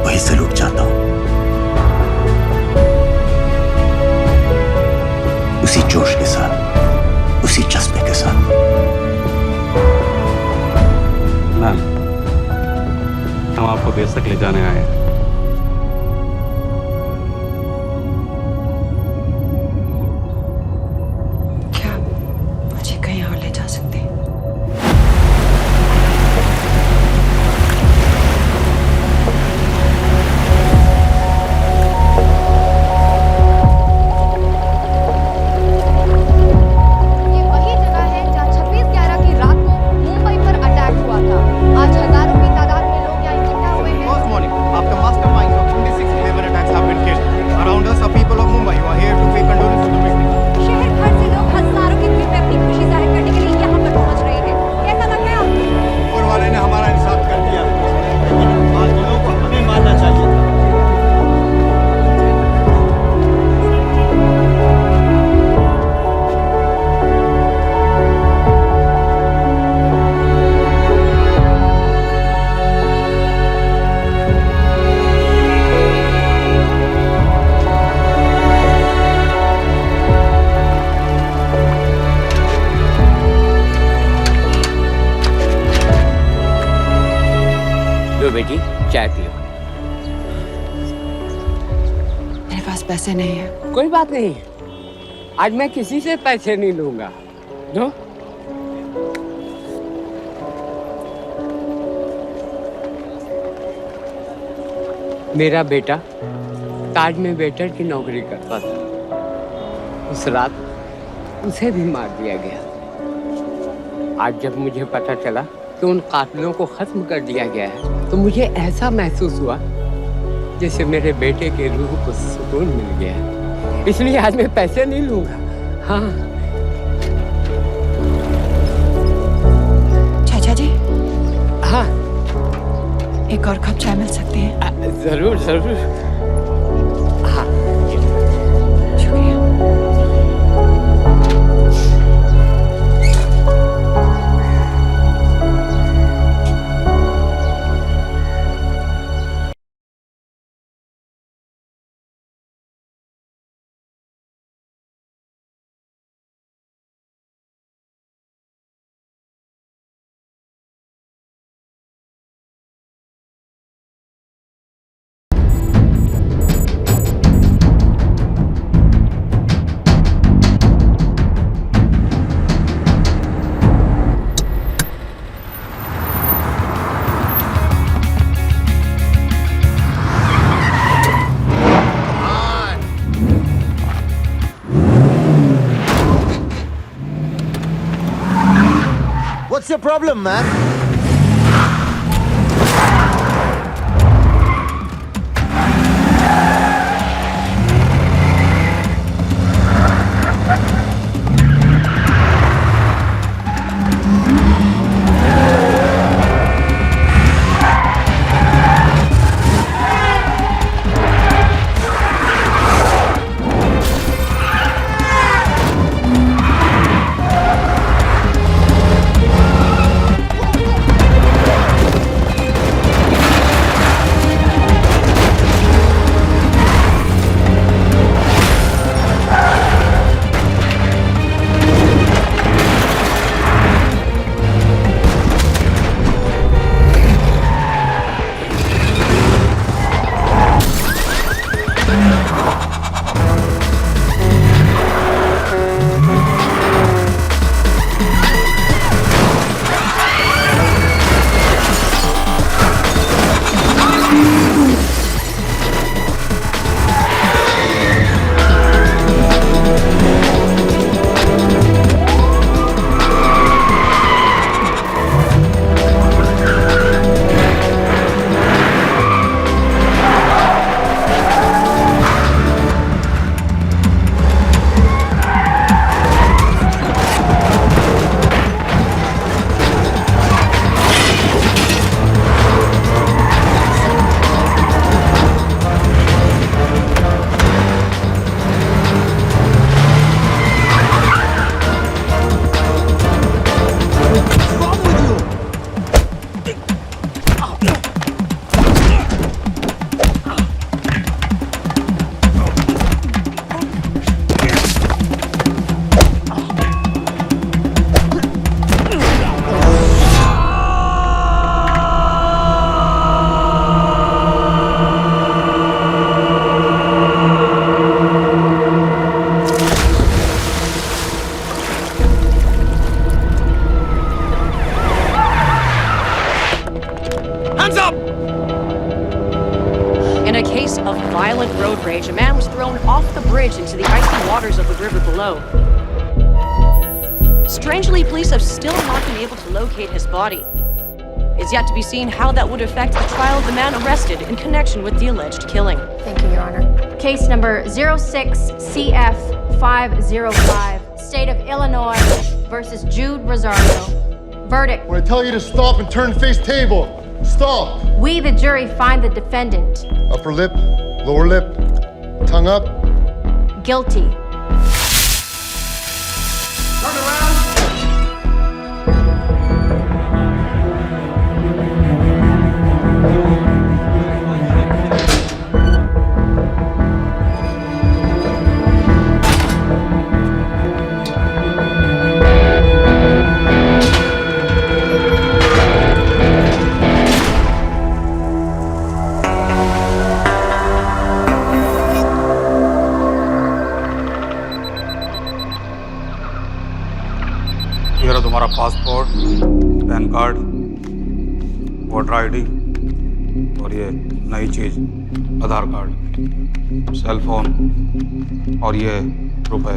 G: वही सलूट चाहता हूं, उसी जोश के साथ, उसी जज्बे के साथ।
R: मैम, हम आपको बेस तक ले जाने आए हैं।
I: क्या मुझे कहीं और ले जा सकते हैं?
U: ये वही जगह है जहाँ 26/11 की रात को मुंबई पर अटैक हुआ था। आज हजारों की तादाद में लोग यहाँ इकट्ठा हुए हैं।
V: First morning, after masterminds of 26/11 attacks have been killed, around us are people of Mumbai who are here to pay condolence to the victims.
U: शहर भर से लोग हजारों की भीड़ में अपनी खुशी जाहिर करने के लिए यहाँ पर पहुँच रहे हैं। कैसा लग रहा है आपको?
V: ऊपर वाले ने हमारा इंसाफ कर दिया, लेकिन बादलों को हमें मानना चाहिए था।
W: लो बेटी, चाय पियो।
I: मेरे पास पैसे नहीं है।
W: कोई बात नहीं, आज मैं किसी से पैसे नहीं लूंगा। लो। मेरा बेटा ताज में वेटर की नौकरी करता था। उस रात उसे भी मार दिया गया। आज जब मुझे पता चला कि उन कातिलों को खत्म कर दिया गया है, तो मुझे ऐसा महसूस हुआ जैसे मेरे बेटे के रूह को सुकून मिल गया है। इसलिए आज मैं पैसे नहीं लूंगा। हाँ।
I: चाचा जी।
W: हाँ।
I: एक और कप चाय मिल सकती है?
W: जरूर जरूर। हाँ।
I: शुक्रिया।
X: What's your problem, man?
D: violent road rage, a man was thrown off the bridge into the icy waters of the river below. Strangely, police have still not been able to locate his body. It's yet to be seen how that would affect the trial of the man arrested in connection with the alleged killing.
U: Thank you, Your Honor. Case number 06CF505, State of Illinois versus Jude Rosario. Verdict.
L: When I tell you to stop and turn face table, stop.
U: We, the jury, find the defendant
L: Upper lip, lower lip, tongue up.
U: guilty.
K: ये रहा तुम्हारा passport, pan card, voter ID और ये नई चीज आधार card, cell phone और ये रुपए।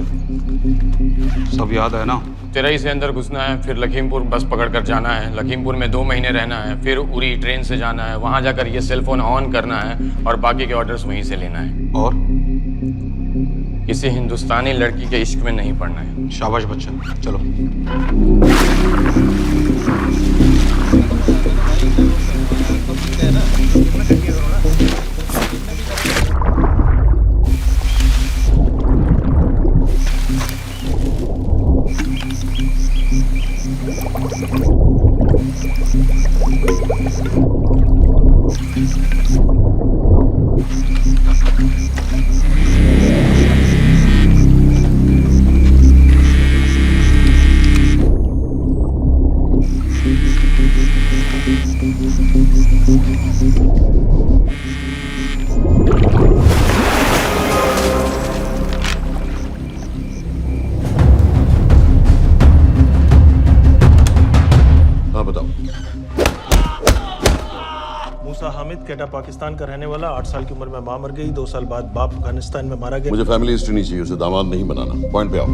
K: सब याद है ना?
P: तेरई से अंदर घुसना है, फिर लखीमपुर बस पकड़कर जाना है, लखीमपुर में 2 महीने रहना है, फिर उरी ट्रेन से जाना है, वहां जाकर ये सेल फोन ऑन करना है और बाकी के ऑर्डर्स वहीं से लेना है।
K: और
P: किसी हिंदुस्तानी लड़की के इश्क में नहीं पड़ना है।
K: शाबाश बच्चा, चलो।
C: कैटा पाकिस्तान का रहने वाला, 8 साल की उम्र में मां मर गई, 2 साल बाद बाप अफगानिस्तान में मारा गया।
S: मुझे फैमिली हिस्ट्री नहीं चाहिए, उसे दामाद नहीं बनाना। पॉइंट पे आओ।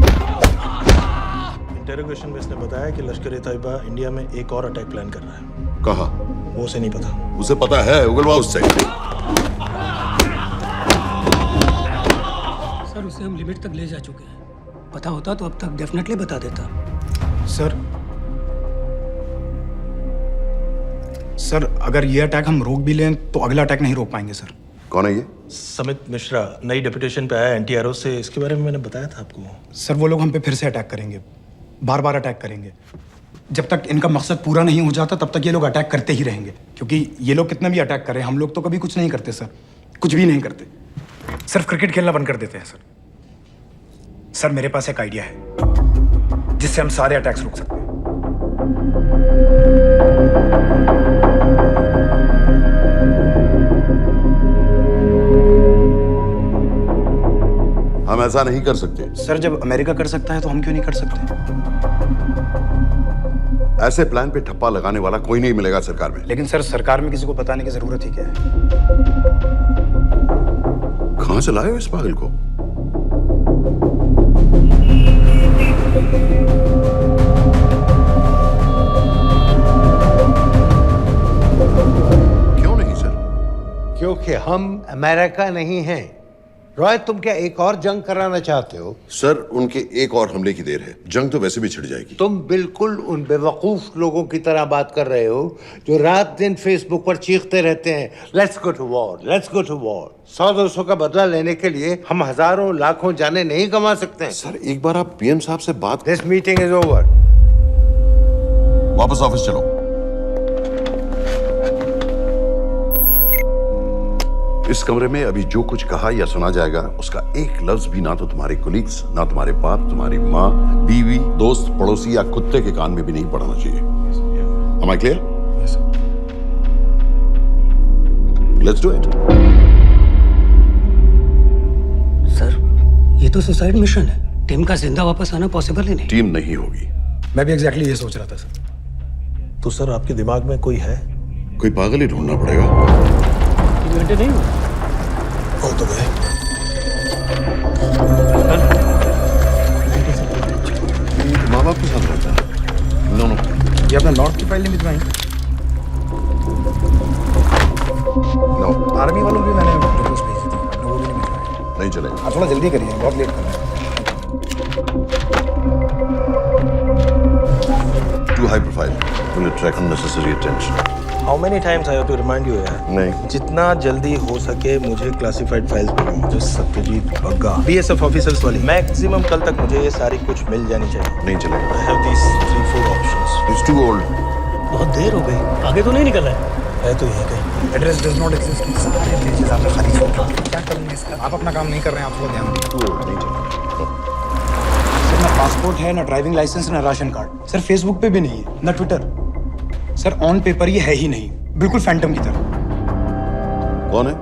C: इंटेरोगेशन में इसने बताया कि लश्कर-ए-तैयबा इंडिया में एक और अटैक प्लान कर रहा है।
S: कहाँ?
C: वो उसे नहीं पता।
S: उसे पता है, उगलवा उससे।
B: सर उसे हम लिमिट तक ले जा चुके हैं। पता होता तो अब तक डेफिनेटली बता देता।
K: सर अगर ये अटैक हम रोक भी लें तो अगला अटैक नहीं रोक पाएंगे सर।
S: कौन है ये?
C: समित मिश्रा, नई डेपुटेशन पे आया एनटीआरओ से। इसके बारे में मैंने बताया था आपको।
K: सर वो लोग हम पे फिर से अटैक करेंगे, बार बार अटैक करेंगे। जब तक इनका मकसद पूरा नहीं हो जाता तब तक ये लोग अटैक करते ही रहेंगे, क्योंकि ये लोग कितना भी अटैक करें हम लोग तो कभी कुछ नहीं करते सर, कुछ भी नहीं करते, सिर्फ क्रिकेट खेलना बंद कर देते हैं सर। सर मेरे पास एक आइडिया है जिससे हम सारे अटैक्स रोक सकते हैं।
S: हम ऐसा नहीं कर सकते।
K: सर जब अमेरिका कर सकता है तो हम क्यों नहीं कर सकते?
S: ऐसे प्लान पे ठप्पा लगाने वाला कोई नहीं मिलेगा सरकार में।
K: लेकिन सर सरकार में किसी को बताने की जरूरत ही क्या है?
S: कहां से लाए हो इस पागल को? क्यों नहीं सर?
F: क्योंकि हम अमेरिका नहीं हैं। रॉय तुम क्या एक और जंग कराना चाहते हो?
S: सर उनके एक और हमले की देर है, जंग तो वैसे भी छिड़ जाएगी।
F: तुम बिल्कुल उन बेवकूफ लोगों की तरह बात कर रहे हो जो रात दिन फेसबुक पर चीखते रहते हैं let's go to war, let's go to war. 100-200 का बदला लेने के लिए हम हजारों लाखों जाने नहीं कमा सकते हैं।
S: सर एक बार आप पीएम साहब से बात।
F: This meeting is over.
S: वापस ऑफिस चलो। इस कमरे में अभी जो कुछ कहा या सुना जाएगा उसका एक लफ्ज भी ना तो तुम्हारे कोलीग्स, ना तुम्हारे बाप, तुम्हारी माँ, बीवी, दोस्त, पड़ोसी या कुत्ते के कान में भी नहीं पड़ना चाहिए। Am I clear?
B: Yes, sir.
S: Let's do it.
B: Sir ये तो सुसाइड मिशन है, टीम का जिंदा वापस आना पॉसिबल ही नहीं।
S: टीम नहीं होगी।
K: मैं भी एग्जैक्टली ये सोच रहा था सर।
C: तो सर आपके दिमाग में कोई है?
S: कोई पागल ही ढूंढना पड़ेगा।
B: 3 घंटे नहीं हुआ।
C: हो तो गए।
S: माँ बाप के साथ रहता है? नो नो,
K: ये अपना नॉर्थ की फाइल नहीं भिजवाई?
S: नो।
K: आर्मी वालों की मैंने रिक्वेस्ट भेजी थी, आपने वो भी नहीं भिजवाई।
S: नहीं चलेगा।
K: आप थोड़ा जल्दी करिए, बहुत लेट कर रहे हैं।
S: Too high profile will attract unnecessary attention.
C: How many times I have to remind you यार?
S: नहीं।
C: जितना जल्दी हो सके मुझे क्लासिफाइड फाइल्स भेजो, जो सत्यजीत बग्गा BSF ऑफिसर्स वाली। मैक्सिमम कल तक मुझे ये सारी कुछ मिल जानी चाहिए।
S: नहीं चलेगा।
C: I have these 3-4 options.
S: It's too old.
C: बहुत देर हो गई, आगे तो नहीं निकल रहा है तो ये कहीं।
K: Address does not exist. सारे पेजेस आपने खाली छोड़ दिए। क्या करूंगा इसका? आप अपना काम नहीं कर रहे हैं, आप थोड़ा ध्यान दीजिए।
S: Too old, नहीं चलेगा।
K: सर ना पासपोर्ट है, ना ड्राइविंग लाइसेंस, ना राशन कार्ड। सर फेसबुक पे भी नहीं है, ना ट्विटर। सर ऑन पेपर ये है ही नहीं, बिल्कुल फैंटम की तरह।
S: कौन है?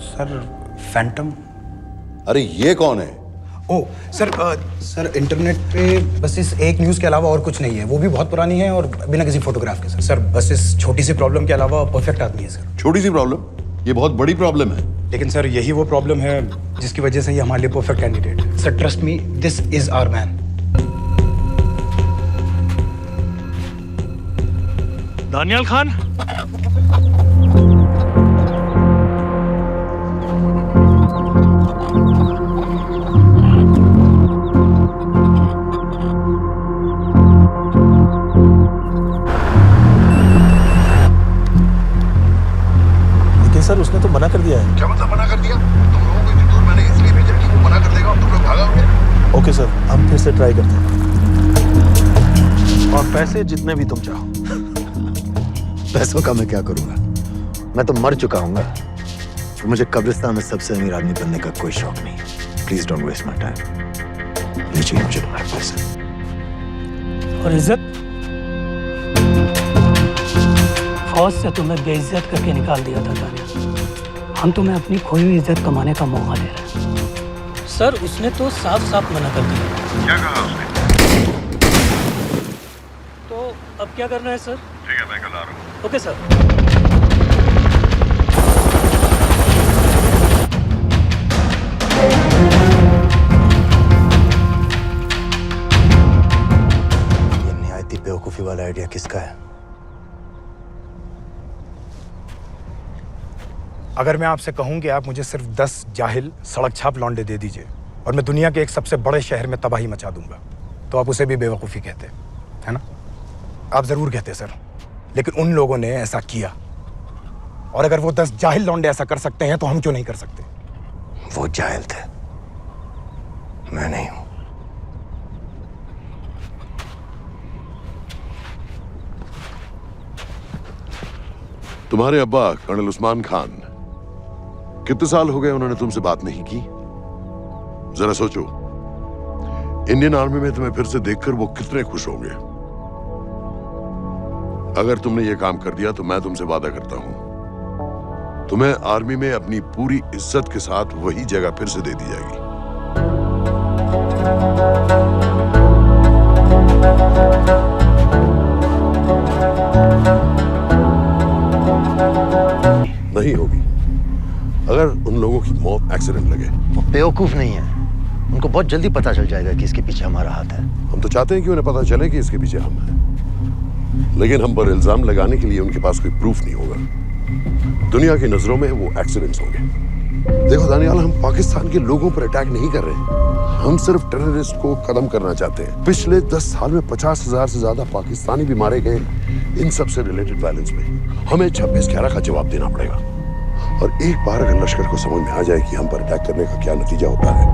K: Sir Phantom.
S: अरे ये कौन है?
K: ओ सर सर इंटरनेट पे बस इस एक न्यूज़ के अलावा और कुछ नहीं है, वो भी बहुत पुरानी है और बिना किसी फोटोग्राफ के। सर बस इस छोटी सी प्रॉब्लम के अलावा परफेक्ट आदमी है सर।
S: छोटी सी प्रॉब्लम? ये बहुत बड़ी प्रॉब्लम है।
K: लेकिन सर यही वो प्रॉब्लम है जिसकी वजह से ये हमारे लिए परफेक्ट कैंडिडेट है। Sir trust me, this is our man.
C: Daniyal Khan. लेकिन सर उसने तो मना कर दिया है।
S: क्या मतलब मना कर दिया? तुम लोगों को इतनी दूर मैंने इसलिए भेजा कि वो मना कर देगा और तुम लोग भागोगे।
C: ओके सर, हम फिर से ट्राई करते हैं। और पैसे जितने भी तुम चाहो।
G: पैसों का मैं क्या करूंगा? मैं तो मर चुका हूंगा। तो मुझे कब्रिस्तान में सबसे अमीर आदमी बनने का कोई शौक नहीं। Please don't waste my time. ये चाहिए मुझे तुम्हारे पैसे।
E: और इज्जत? फौज से तुम्हें बेइज्जत करके निकाल दिया था दानिया। हम तुम्हें अपनी खोई हुई इज्जत कमाने का मौका दे रहे हैं। सर उसने तो साफ साफ मना कर दिया।
S: क्या कहा उसने?
E: तो अब क्या करना है सर?
S: ठीक है, मैं कल आ रहा हूँ।
E: Okay sir.
G: ये निहायती बेवकूफी वाला आइडिया किसका है?
K: अगर मैं आपसे कहूं कि आप मुझे सिर्फ 10 जाहिल सड़क छाप लौंडे दे दीजिए और मैं दुनिया के एक सबसे बड़े शहर में तबाही मचा दूंगा, तो आप उसे भी बेवकूफ़ी कहते, है ना? आप ज़रूर कहते सर, लेकिन उन लोगों ने ऐसा किया। और अगर वो 10 जाहिल लौंडे ऐसा कर सकते हैं तो हम क्यों नहीं कर सकते?
G: वो जाहिल थे, मैं नहीं हूं।
S: तुम्हारे अब्बा कर्नल उस्मान खान, कितने साल हो गए उन्होंने तुमसे बात नहीं की? जरा सोचो, इंडियन आर्मी में तुम्हें फिर से देखकर वो कितने खुश होंगे। अगर तुमने ये काम कर दिया तो मैं तुमसे वादा करता हूं, तुम्हें आर्मी में अपनी पूरी इज्जत के साथ वही जगह फिर से दे दी जाएगी। नहीं होगी। अगर उन लोगों की मौत एक्सीडेंट लगे।
G: वो बेवकूफ नहीं है, उनको बहुत जल्दी पता चल जाएगा कि इसके पीछे हमारा हाथ है।
S: हम तो चाहते हैं कि उन्हें पता चले कि इसके पीछे हम हैं, लेकिन हम पर इल्जाम लगाने के लिए उनके पास कोई प्रूफ नहीं होगा। दुनिया की नजरों में वो एक्सीडेंट्स होंगे। देखो दानियाल, हम पाकिस्तान के लोगों पर अटैक नहीं कर रहे, हम सिर्फ टेररिस्ट को खत्म करना चाहते हैं। पिछले 10 साल में 50,000 से ज्यादा पाकिस्तानी भी मारे गए इन सब से रिलेटेड वायलेंस में। हमें 26/11 का जवाब देना पड़ेगा। और एक बार अगर लश्कर को समझ में आ जाए कि हम पर अटैक करने का क्या नतीजा होता है,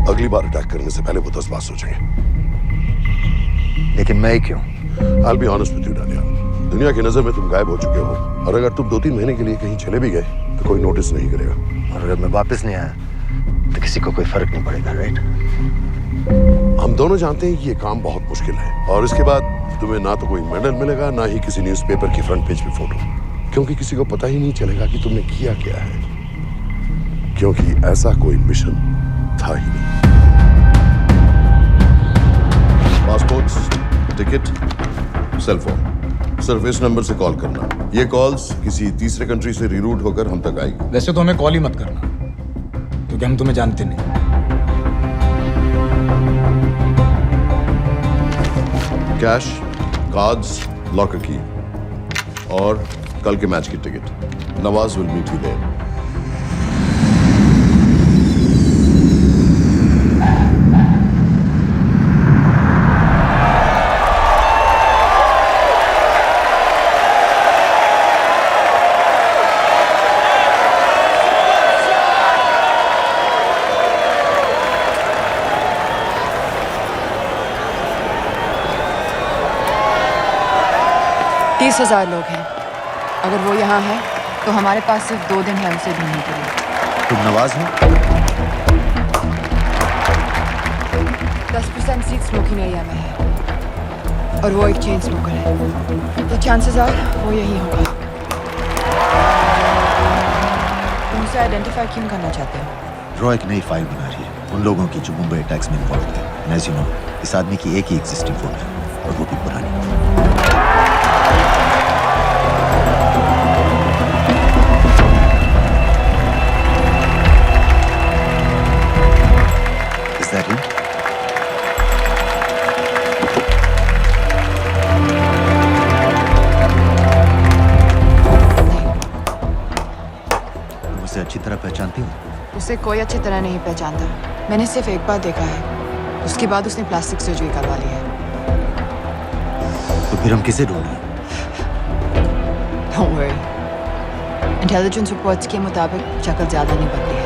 S: अगली बार अटैक करने से पहले वो 10 बार सोचेंगे।
G: लेकिन मैं क्यों?
S: I'll be honest with you, Daniyal, दुनिया की नजर में तुम गायब हो चुके हो, और अगर तुम 2-3 महीने के लिए कहीं चले भी गए तो कोई नोटिस नहीं करेगा।
G: और अगर मैं वापस नहीं आया तो किसी को कोई फर्क नहीं पड़ेगा, राइट?
S: हम दोनों जानते हैं कि ये काम बहुत मुश्किल है, और इसके बाद तुम्हें ना तो कोई मेडल मिलेगा, ना ही किसी न्यूज़पेपर की फ्रंट पेज पे फोटो, क्योंकि किसी को पता ही नहीं चलेगा कि तुमने किया क्या है, क्योंकि ऐसा कोई मिशन था ही नहीं। पासपोर्ट्स, टिकट, सेलफोन, सिर्फ इस नंबर से कॉल करना। ये कॉल्स किसी तीसरे कंट्री से रीरूट होकर हम तक आएगी।
K: वैसे तो हमें कॉल ही मत करना, क्योंकि हम तुम्हें जानते नहीं।
S: कैश, कार्ड्स, लॉकर की और कल के मैच की ticket. Nawaz will meet you there.
I: तीस 30,000 लोग हैं। अगर वो यहाँ है तो हमारे पास सिर्फ 2 दिन है उसे ढूंढने के लिए।
G: तुम नवाज हो?
I: 10% सीट स्मोकिंग एरिया में है और वो एक चेन स्मोकर है, तो चांसेस आर वो यही होगा। तुम उसे आइडेंटिफाई क्यों करना चाहते हो?
G: रॉ एक नई फाइल बना रही है उन लोगों की जो मुंबई अटैक्स में इन्वॉल्व थे। And as you know, इस आदमी की एक ही एग्जिस्टिंग फोन है और वो भी पुरानी। उसे अच्छी तरह पहचानती हो?
I: उसे कोई अच्छी तरह नहीं पहचानता। मैंने सिर्फ एक बार देखा है, उसके बाद उसने प्लास्टिक सर्जरी करवा ली है।
G: तो फिर हम किसे ढूंढें?
I: Don't worry. इंटेलिजेंस रिपोर्ट्स के मुताबिक शक्ल ज्यादा नहीं बदली है।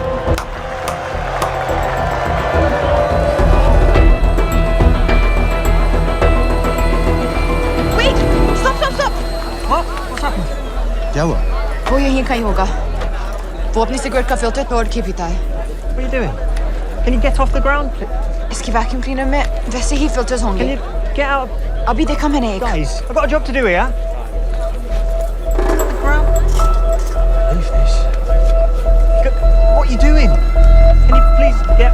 I: Wait! Stop!
G: क्या हुआ?
I: वो यहीं कहीं होगा। वो अपनी सिगरेट का फिल्टर तोड़ के पीता है।
A: What are you doing? Can you get off the ground, please?
I: इसकी वैक्यूम क्लीनर में वैसे ही फिल्टर्स होंगे।
A: Can you get out?
I: अभी देखा मैंने एक।
A: Guys, I've got a job to do here. Leave this. What are you doing? Can you please get...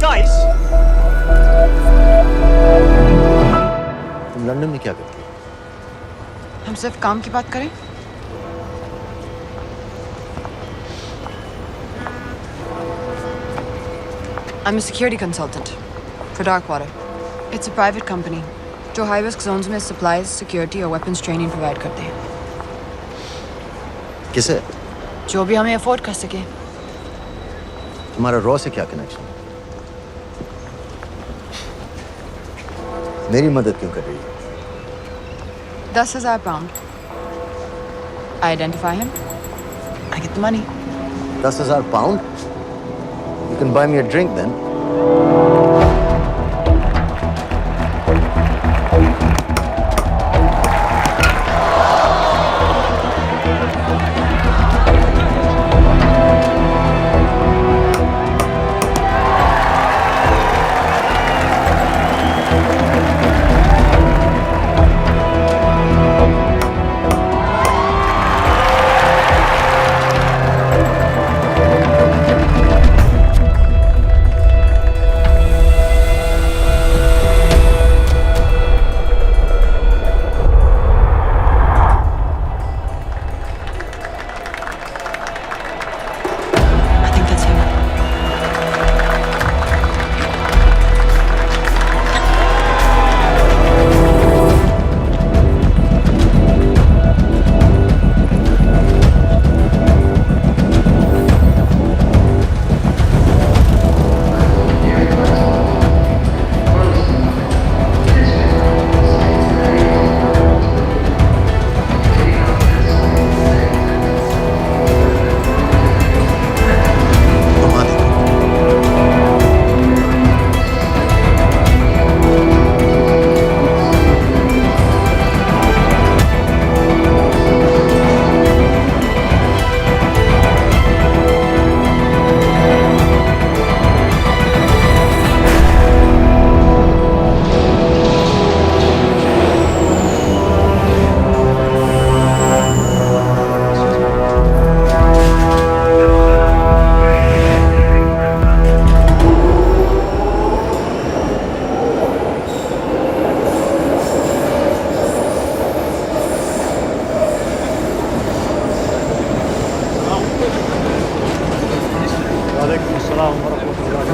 A: Guys!
G: तुम London में क्या करती हो?
I: हम सिर्फ काम की बात करें? I'm a security consultant for Darkwater. It's a private company जो high risk zones में supplies, security और weapons training provide करते हैं।
G: किसे?
I: जो भी हमें afford कर सके।
G: तुम्हारा रॉ से क्या कनेक्शन? मेरी मदद क्यों कर रही है?
I: 10,000 pound. I identify him. I get the money.
G: 10,000 pound? You can buy me a drink then.
N: वालेकुम अस्सलाम वरहमतुल्लाहि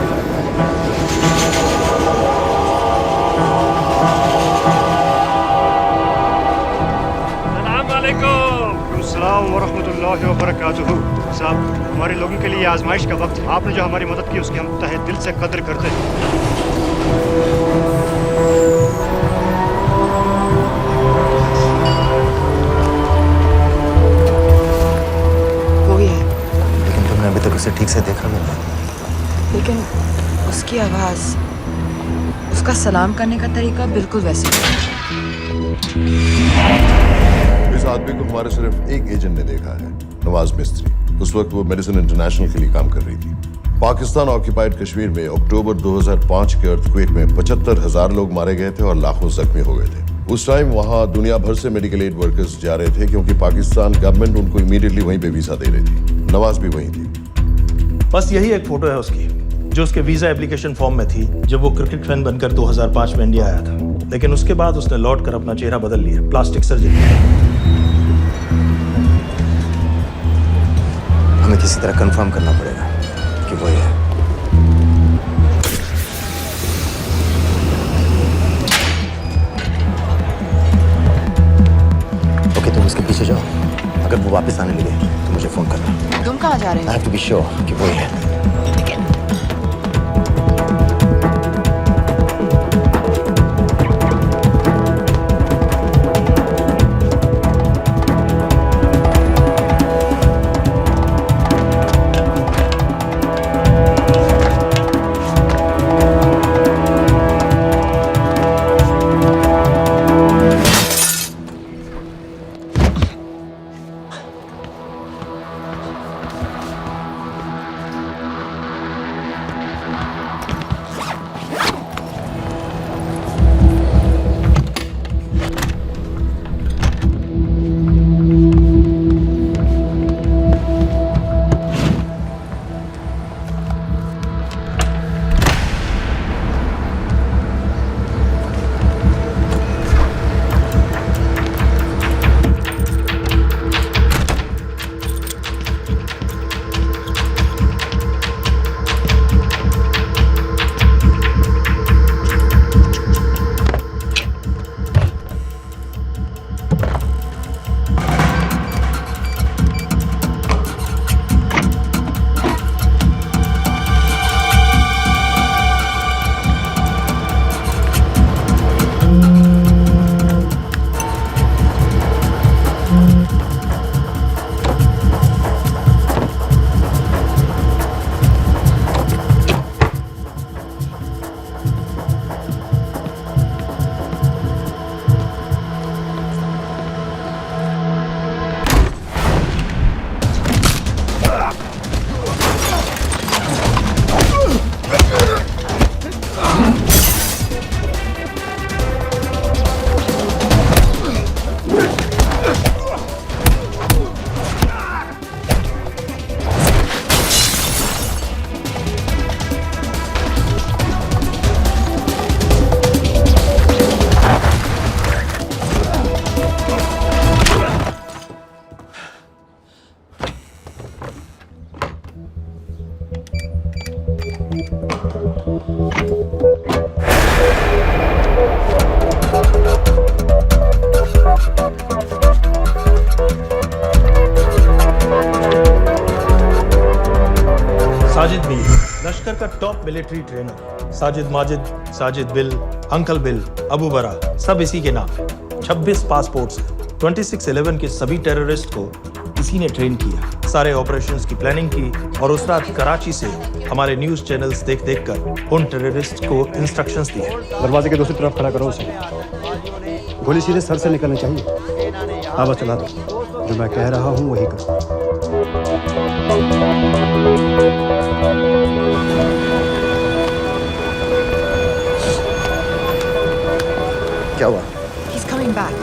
N: अस्सलाम वरहमतुल्लाहि वबरकातुहू। साहब, हमारे लोगों के लिए आजमाइश का वक्त है। आपने जो हमारी मदद की उसकी हम तहे दिल से कद्र करते हैं।
I: वो ही है,
O: लेकिन तुमने अभी तक उसे ठीक से देखा भी नहीं।
I: लेकिन उसकी आवाज, उसका सलाम करने का तरीका बिल्कुल वैसे ही है।
S: इस आदमी को हमारे सिर्फ एक एजेंट ने देखा है, नवाज मिस्त्री। उस वक्त वो मेडिसिन इंटरनेशनल के लिए काम कर रही थी। पाकिस्तान ऑक्यूपाइड कश्मीर में अक्टूबर 2005 के अर्थक्वेक में 75,000 लोग मारे गए थे और लाखों जख्मी हो गए थे। उस टाइम वहां दुनिया भर से मेडिकल एड वर्कर्स जा रहे थे क्योंकि पाकिस्तान गवर्नमेंट उनको इमीडिएटली वहीं पे वीजा दे रही थी। नवाज भी वहीं थी।
C: बस यही एक फोटो है उसकी, जो उसके वीजा एप्लीकेशन फॉर्म में थी जब वो क्रिकेट फैन बनकर 2005 में इंडिया आया था। लेकिन उसके बाद उसने लौट कर अपना चेहरा बदल लिया, प्लास्टिक सर्जरी।
O: हमें किसी तरह कंफर्म करना पड़ेगा कि वो है। ओके, तुम उसके पीछे जाओ। अगर वो वापस आने लगे तो मुझे फोन करना।
I: तुम कहाँ जा रहे हो?
O: I have to be sure कि वो है।
C: साजिद बिल, लश्कर का top military trainer. Sajid Majid, Sajid bill, uncle bill, Abu बरा, सब इसी के नाम है। 26 पासपोर्ट्स हैं। 26/11 के सभी टेररिस्ट को इसी ने ट्रेन किया। सारे ऑपरेशंस की प्लानिंग की और उस रात कराची से हमारे न्यूज चैनल्स देख देख कर उन टेररिस्ट को इंस्ट्रक्शंस दिए।
Q: दरवाजे के दूसरी तरफ खड़ा करो उसे। गोली सीधे सर से निकलनी चाहिए। हाँ बस चला दो। जो मैं कह रहा हूँ वही करो।
O: क्या हुआ?
I: He's coming back.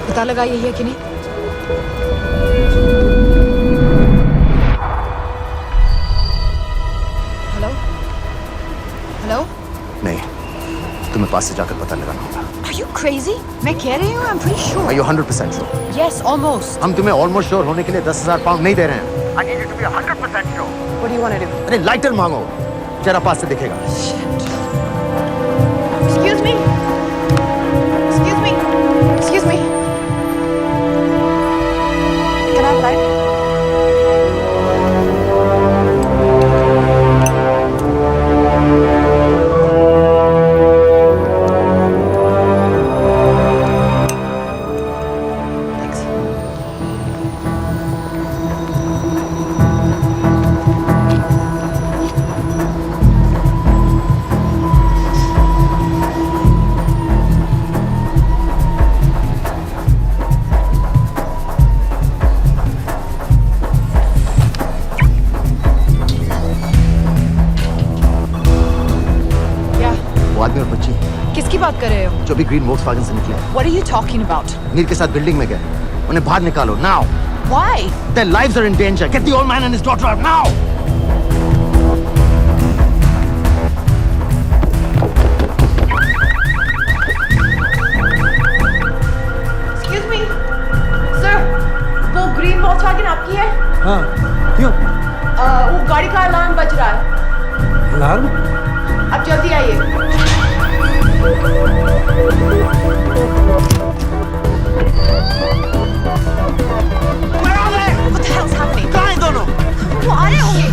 I: पता लगा यही है कि नहीं? हेलो? हेलो?
O: नहीं, तुम्हें पास से जाकर पता लगाना होगा।
I: Are you crazy? मैं कह रही हूँ, I'm pretty sure.
O: Are you 100% sure?
I: Yes, almost.
O: हम तुम्हें ऑलमोस्ट श्योर होने के लिए 10,000 पाउंड नहीं दे रहे हैं. I need you to be 100% sure.
I: What do you want to do?
O: अरे लाइटर मांगो, जरा पास से दिखेगा.
I: Excuse me. Excuse me. Excuse me. Can I have light? किसकी बात कर रहे हो?
O: जो भी ग्रीन वोक्सवैगन से निकले.
I: What are you talking about?
O: नीर के साथ बिल्डिंग में गए. उन्हें बाहर निकालो now.
I: Why?
O: Their lives are in danger. Get the old man and his daughter out now.
I: Excuse me, sir. वो ग्रीन वोक्सवैगन आपकी है?
E: हाँ, क्यों?
I: वो गाड़ी का अलार्म बज रहा है.
E: अलार्म?
I: अब जल्दी आइए.
O: Where
I: are they? What the hell's happening?
O: कहाँ हैं दोनों?
I: वो आ रहे होंगे.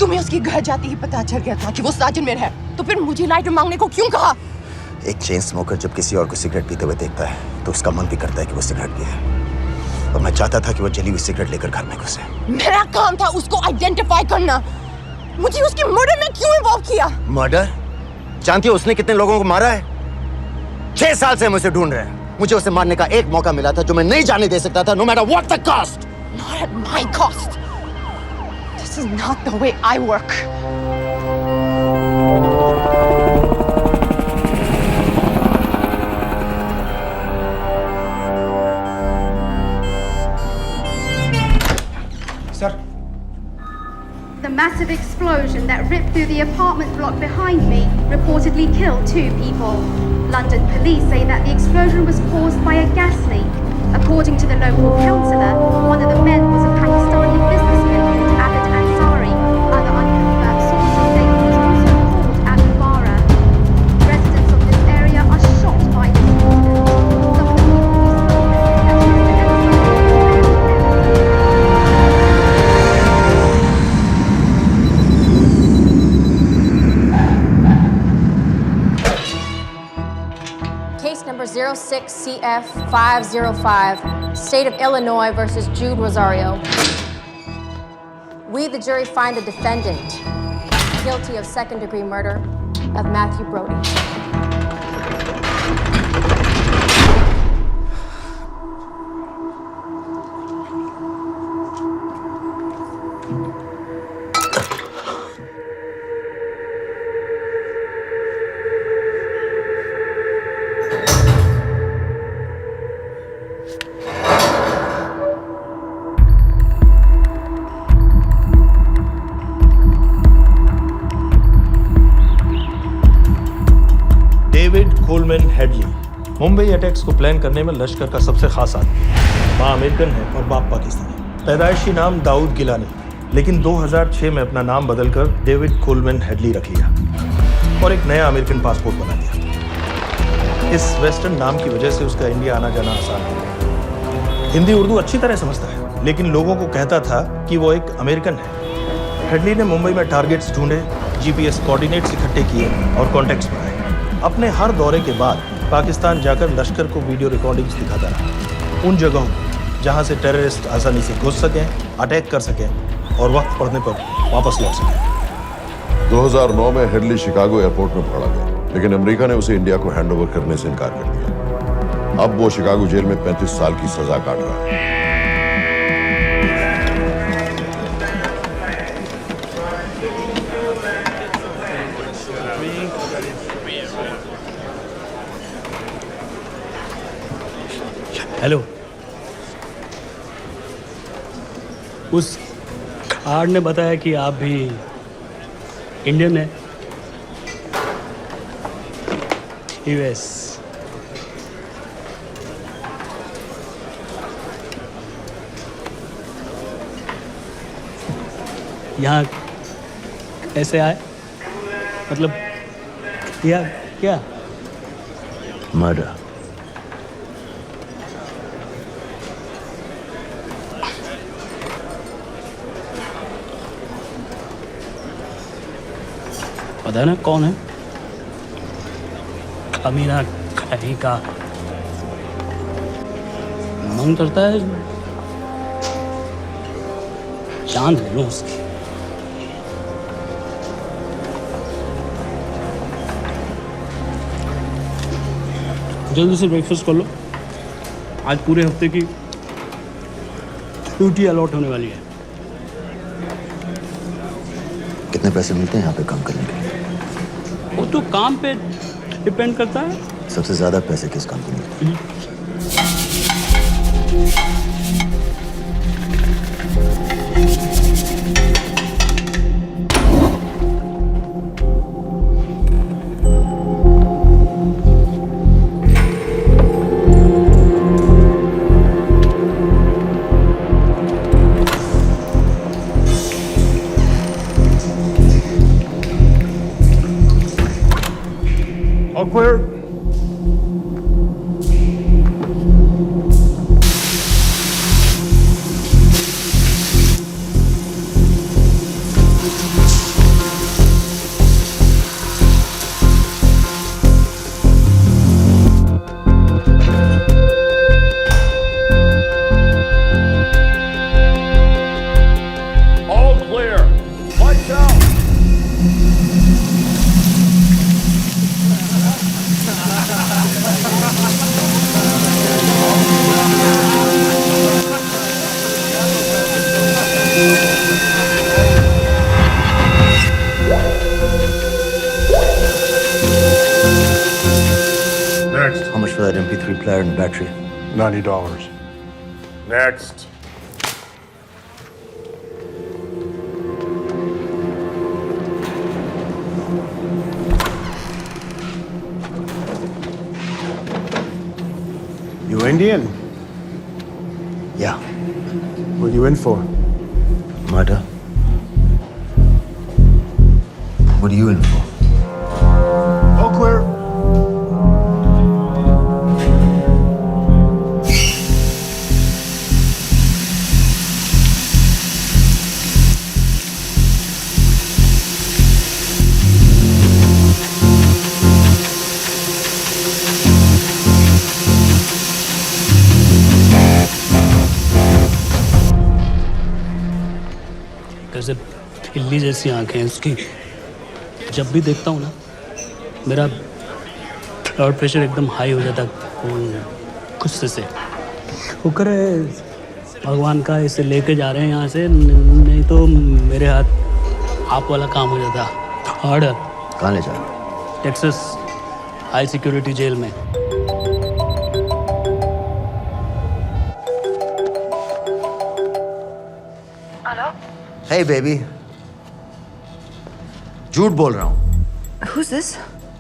I: तुम्हें उसके घर जाते ही पता चल गया था कि वो साजन में है, तो फिर मुझे लाइटर मांगने को क्यों कहा?
O: एक चेन स्मोकर जब किसी और को सिगरेट पीते हुए देखता है तो उसका मन भी करता है कि वो सिगरेट पिए. और मैं चाहता था कि वो जली हुई सिगरेट लेकर घर में घुसे.
I: मेरा काम था उसको आइडेंटिफाई करना. मुझे उसके मर्डर में क्यों इन्वॉल्व किया?
O: मर्डर? जानती हो उसने कितने लोगों को मारा है? 6 साल से हम उसे ढूंढ रहे हैं. मुझे उसे मारने का एक मौका मिला था जो मैं नहीं जाने दे सकता था, no matter what the cost.
I: Not at my cost. This is not the way I work.
V: Sir.
U: The massive explosion that ripped through the apartment block behind me reportedly killed 2 people. London police say that the explosion was caused by a gas leak. According to the local councillor, one of the men was a Pakistani businessman called Abid Ansari. Other unconfirmed sources say he was also called Abu Bara. Residents of this area are shocked by this incident. Some of the people we spoke with say that Mr.
H: Case number 06CF505, State of Illinois versus Jude Rosario. We, the jury, find the defendant guilty of second-degree murder of Matthew Brody.
C: David Coleman Headley Mumbai attacks को plan करने में लश्कर का सबसे खास आदमी, माँ American है और बाप पाकिस्तानी। पैदाइशी नाम दाऊद गिलानी, लेकिन 2006 में अपना नाम बदलकर डेविड कोलमैन हेडली रख लिया और एक नया अमेरिकन पासपोर्ट बना लिया। इस वेस्टर्न नाम की वजह से उसका इंडिया आना जाना आसान है। हिंदी उर्दू अच्छी तरह समझता है, लेकिन लोगों को कहता था कि वो एक अमेरिकन है। हेडली ने मुंबई में टारगेट्स ढूंढे, जीपीएस कोऑर्डिनेट्स इकट्ठे किए और कॉन्टैक्ट्स बनाए। अपने हर दौरे के बाद पाकिस्तान जाकर लश्कर को वीडियो रिकॉर्डिंग्स दिखाता रहा, उन जगहों जहां से टेररिस्ट आसानी से घुस सकें, अटैक कर सकें और वक्त पड़ने पर वापस लौट सकें।
S: 2009 में हेडली शिकागो एयरपोर्ट में पकड़ा गया, लेकिन अमेरिका ने उसे इंडिया को हैंडओवर करने से इनकार कर दिया। अब वो शिकागो जेल में 35 साल की सजा काट रहा है।
E: हेलो, उस कार्ड ने बताया कि आप भी इंडियन है। यूएस। यहाँ कैसे आए? मतलब क्या?
G: मर्डर।
E: पता ना कौन है? कमीना कहीं का। मन करता है जान ले लो उसकी। जल्दी से ब्रेकफास्ट कर लो, आज पूरे हफ्ते की ड्यूटी अलॉट होने वाली है।
G: कितने पैसे मिलते हैं यहाँ पे काम करने के लिए?
E: वो तो काम पे डिपेंड करता है।
G: सबसे ज्यादा पैसे किस काम को मिलते हैं?
L: All clear? All clear. Lights out.
G: Next. How much for that MP3 player and battery?
L: $90. Next.
Q: You Indian?
G: Yeah.
Q: What are you in for?
G: Murder. What are you in for?
L: All clear.
E: कैसे बिल्ली जैसी आंखें हैं उसकी। जब भी देखता हूँ ना, मेरा ब्लड प्रेशर एकदम हाई हो जाता है गुस्से से। शुक्र है भगवान का इसे लेके जा रहे हैं यहाँ से, नहीं तो मेरे हाथ आप वाला काम हो जाता। ऑर्डर।
G: कहाँ ले जा रहे हो?
E: टेक्सास हाई सिक्योरिटी जेल में।
G: Hey baby. झूठ बोल रहा हूँ।
I: Who's this?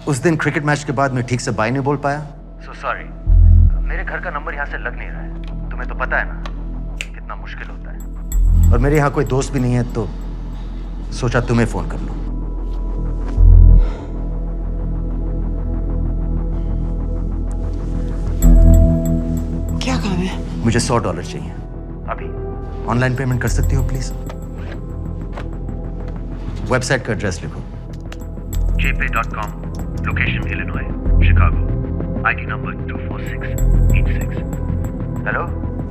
G: उस दिन क्रिकेट मैच के बाद मैं ठीक से बाय नहीं बोल पाया, so
O: सॉरी, मेरे घर का नंबर यहाँ से लग नहीं रहा है। तुम्हें तो पता है ना कितना मुश्किल होता है। और मेरे यहाँ कोई दोस्त भी नहीं है, तो सोचा तुम्हें फोन कर लूं।
I: क्या काम है?
O: मुझे $100 चाहिए अभी। ऑनलाइन पेमेंट कर सकती हो प्लीज? वेबसाइट का एड्रेस लिखो।
J: jpay.com, location Illinois, Chicago, ID number 24686।
O: Hello?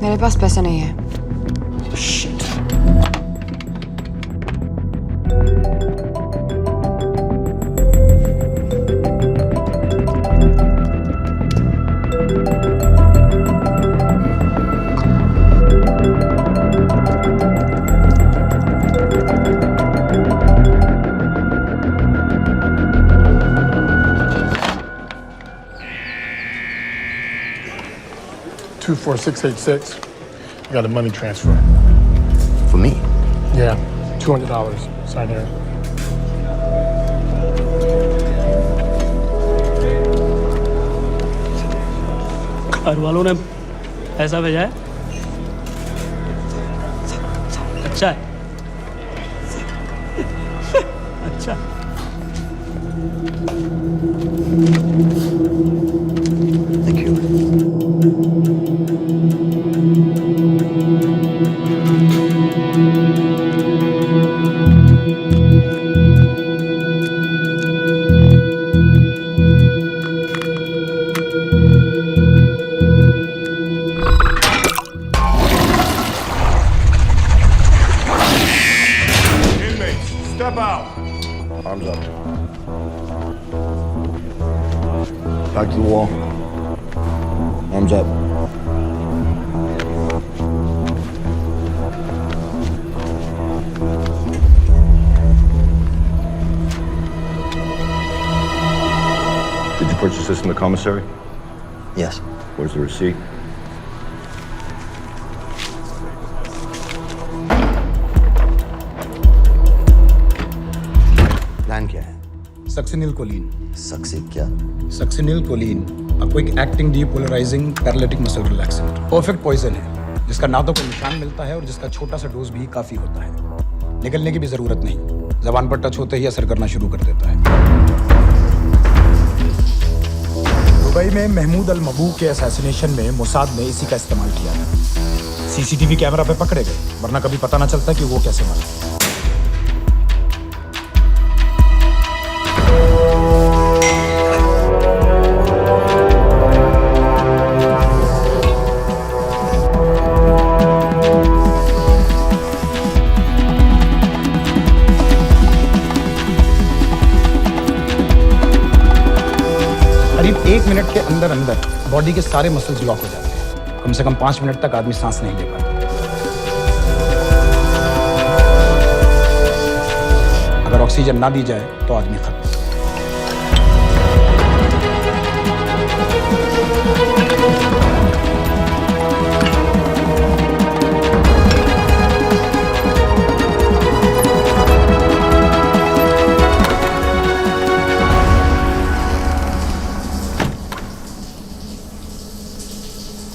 I: मेरे पास पैसे नहीं है।
O: Shit.
L: $24686. I got a money transfer.
O: For me?
L: Yeah, $200. Sign here.
E: घर वालों ने पैसा भेजा है? अच्छा है। अच्छा।
O: Thank you.
L: Inmates, step out.
S: Arms up. Back to the wall. Arms up. Did you purchase this in the commissary?
O: Yes.
S: Where's the receipt?
O: Plan क्या है?
K: Succinylcholine.
O: सक्सी क्या?
K: Succinylcholine, a quick acting depolarizing paralytic muscle relaxant। Perfect poison है जिसका ना तो कोई निशान मिलता है और जिसका छोटा सा डोज भी काफी होता है। निकलने की भी जरूरत नहीं, जबान पर टच होते ही असर करना शुरू कर देता है। दुबई में महमूद अल मबूक के असैसिनेशन में मोसाद ने इसी का इस्तेमाल किया था। सीसीटीवी कैमरा पे पकड़े गए, वरना कभी पता ना चलता कि वो कैसे मरा। करीब 1 मिनट के अंदर अंदर बॉडी के सारे मसल्स लॉक हो जाते हैं। कम से कम 5 मिनट तक आदमी सांस नहीं ले पाता। अगर ऑक्सीजन ना दी जाए तो आदमी खत्म।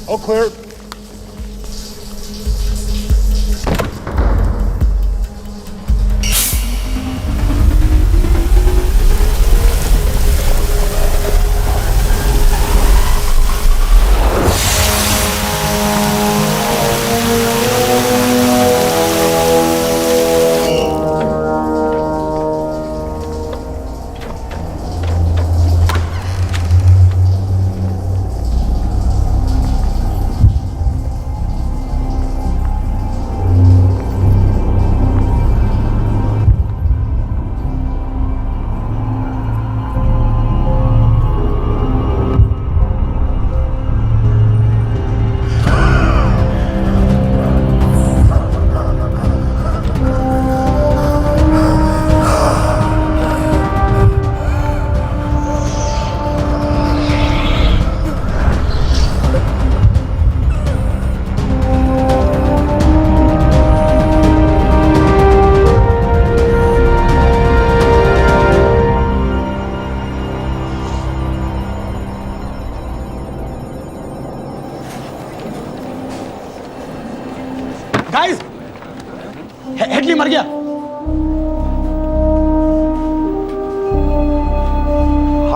L: All clear.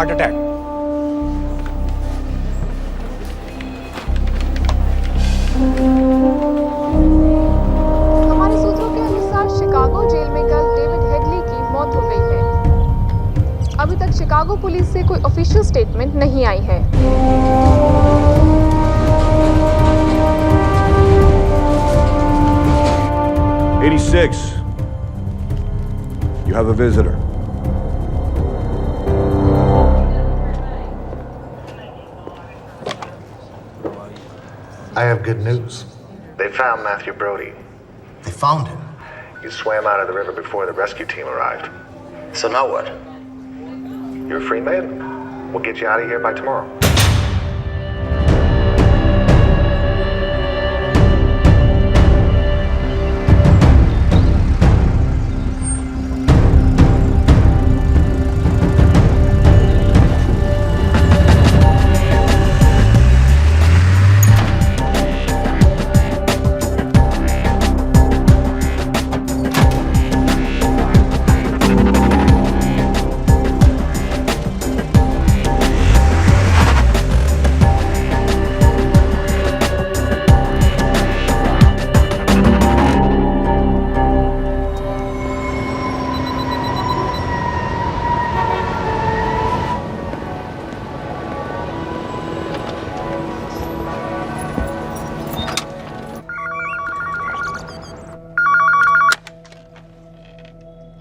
M: Heart attack.
R: हमारे सूत्रों के अनुसार शिकागो जेल में कल डेविड हेडली की मौत हो गई है। अभी तक शिकागो पुलिस से कोई ऑफिशियल स्टेटमेंट नहीं आई है।
T: 86. You have a visitor.
X: I have good news. They found Matthew Brody.
G: They found him?
X: He swam out of the river before the rescue team arrived.
G: So now what?
X: You're a free man. We'll get you out of here by tomorrow.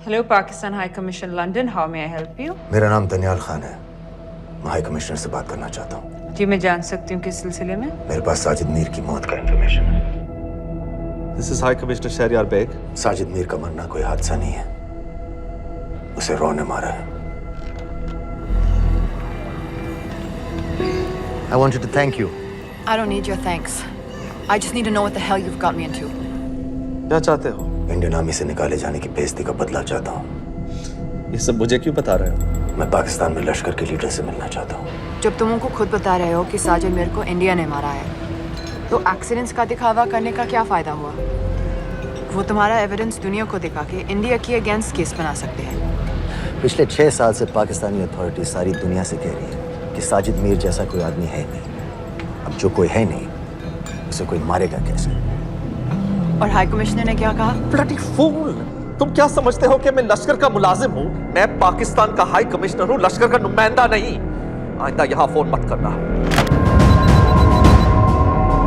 Y: Hello, Pakistan High Commission, London. How may I help you?
G: मेरा नाम दनियाल खान है। मैं high commissioner से बात करना चाहता हूँ।
Y: जी मैं जान सकती हूँ किस सिलसिले में?
G: मेरे पास साजिद मीर की मौत का इंफॉर्मेशन है।
Z: This is High Commissioner Shahryar Baig.
G: Sajid Mir का मरना कोई हादसा नहीं है। उसे रॉ ने मारा है।
O: I wanted to thank you.
I: I don't need your thanks. I just need to know what the hell you've got me into.
Z: क्या चाहते हो?
G: इंडियन आर्मी से निकाले जाने की बेइज्जती का बदला चाहता हूँ।
Z: ये सब मुझे क्यों बता रहे हो?
G: मैं पाकिस्तान में लश्कर के लीडर से मिलना चाहता हूँ।
I: जब तुम उनको खुद बता रहे हो कि साजिद मीर को इंडिया ने मारा है, तो एक्सीडेंट्स का दिखावा करने का क्या फायदा हुआ? वो तुम्हारा एविडेंस दुनिया को दिखा के इंडिया की अगेंस्ट केस बना सकते हैं।
G: पिछले 6 साल से पाकिस्तानी अथॉरिटी सारी दुनिया से कह रही है कि साजिद मीर जैसा कोई आदमी है नहीं। अब जो कोई है नहीं, उसे कोई मारेगा कैसे?
I: और हाई कमिश्नर ने क्या कहा?
Z: Bloody fool! तुम क्या समझते हो कि मैं लश्कर का मुलाजिम हूँ? मैं पाकिस्तान का हाई कमिश्नर हूँ, लश्कर का नुमाइंदा नहीं। आइंदा यहाँ फोन मत करना।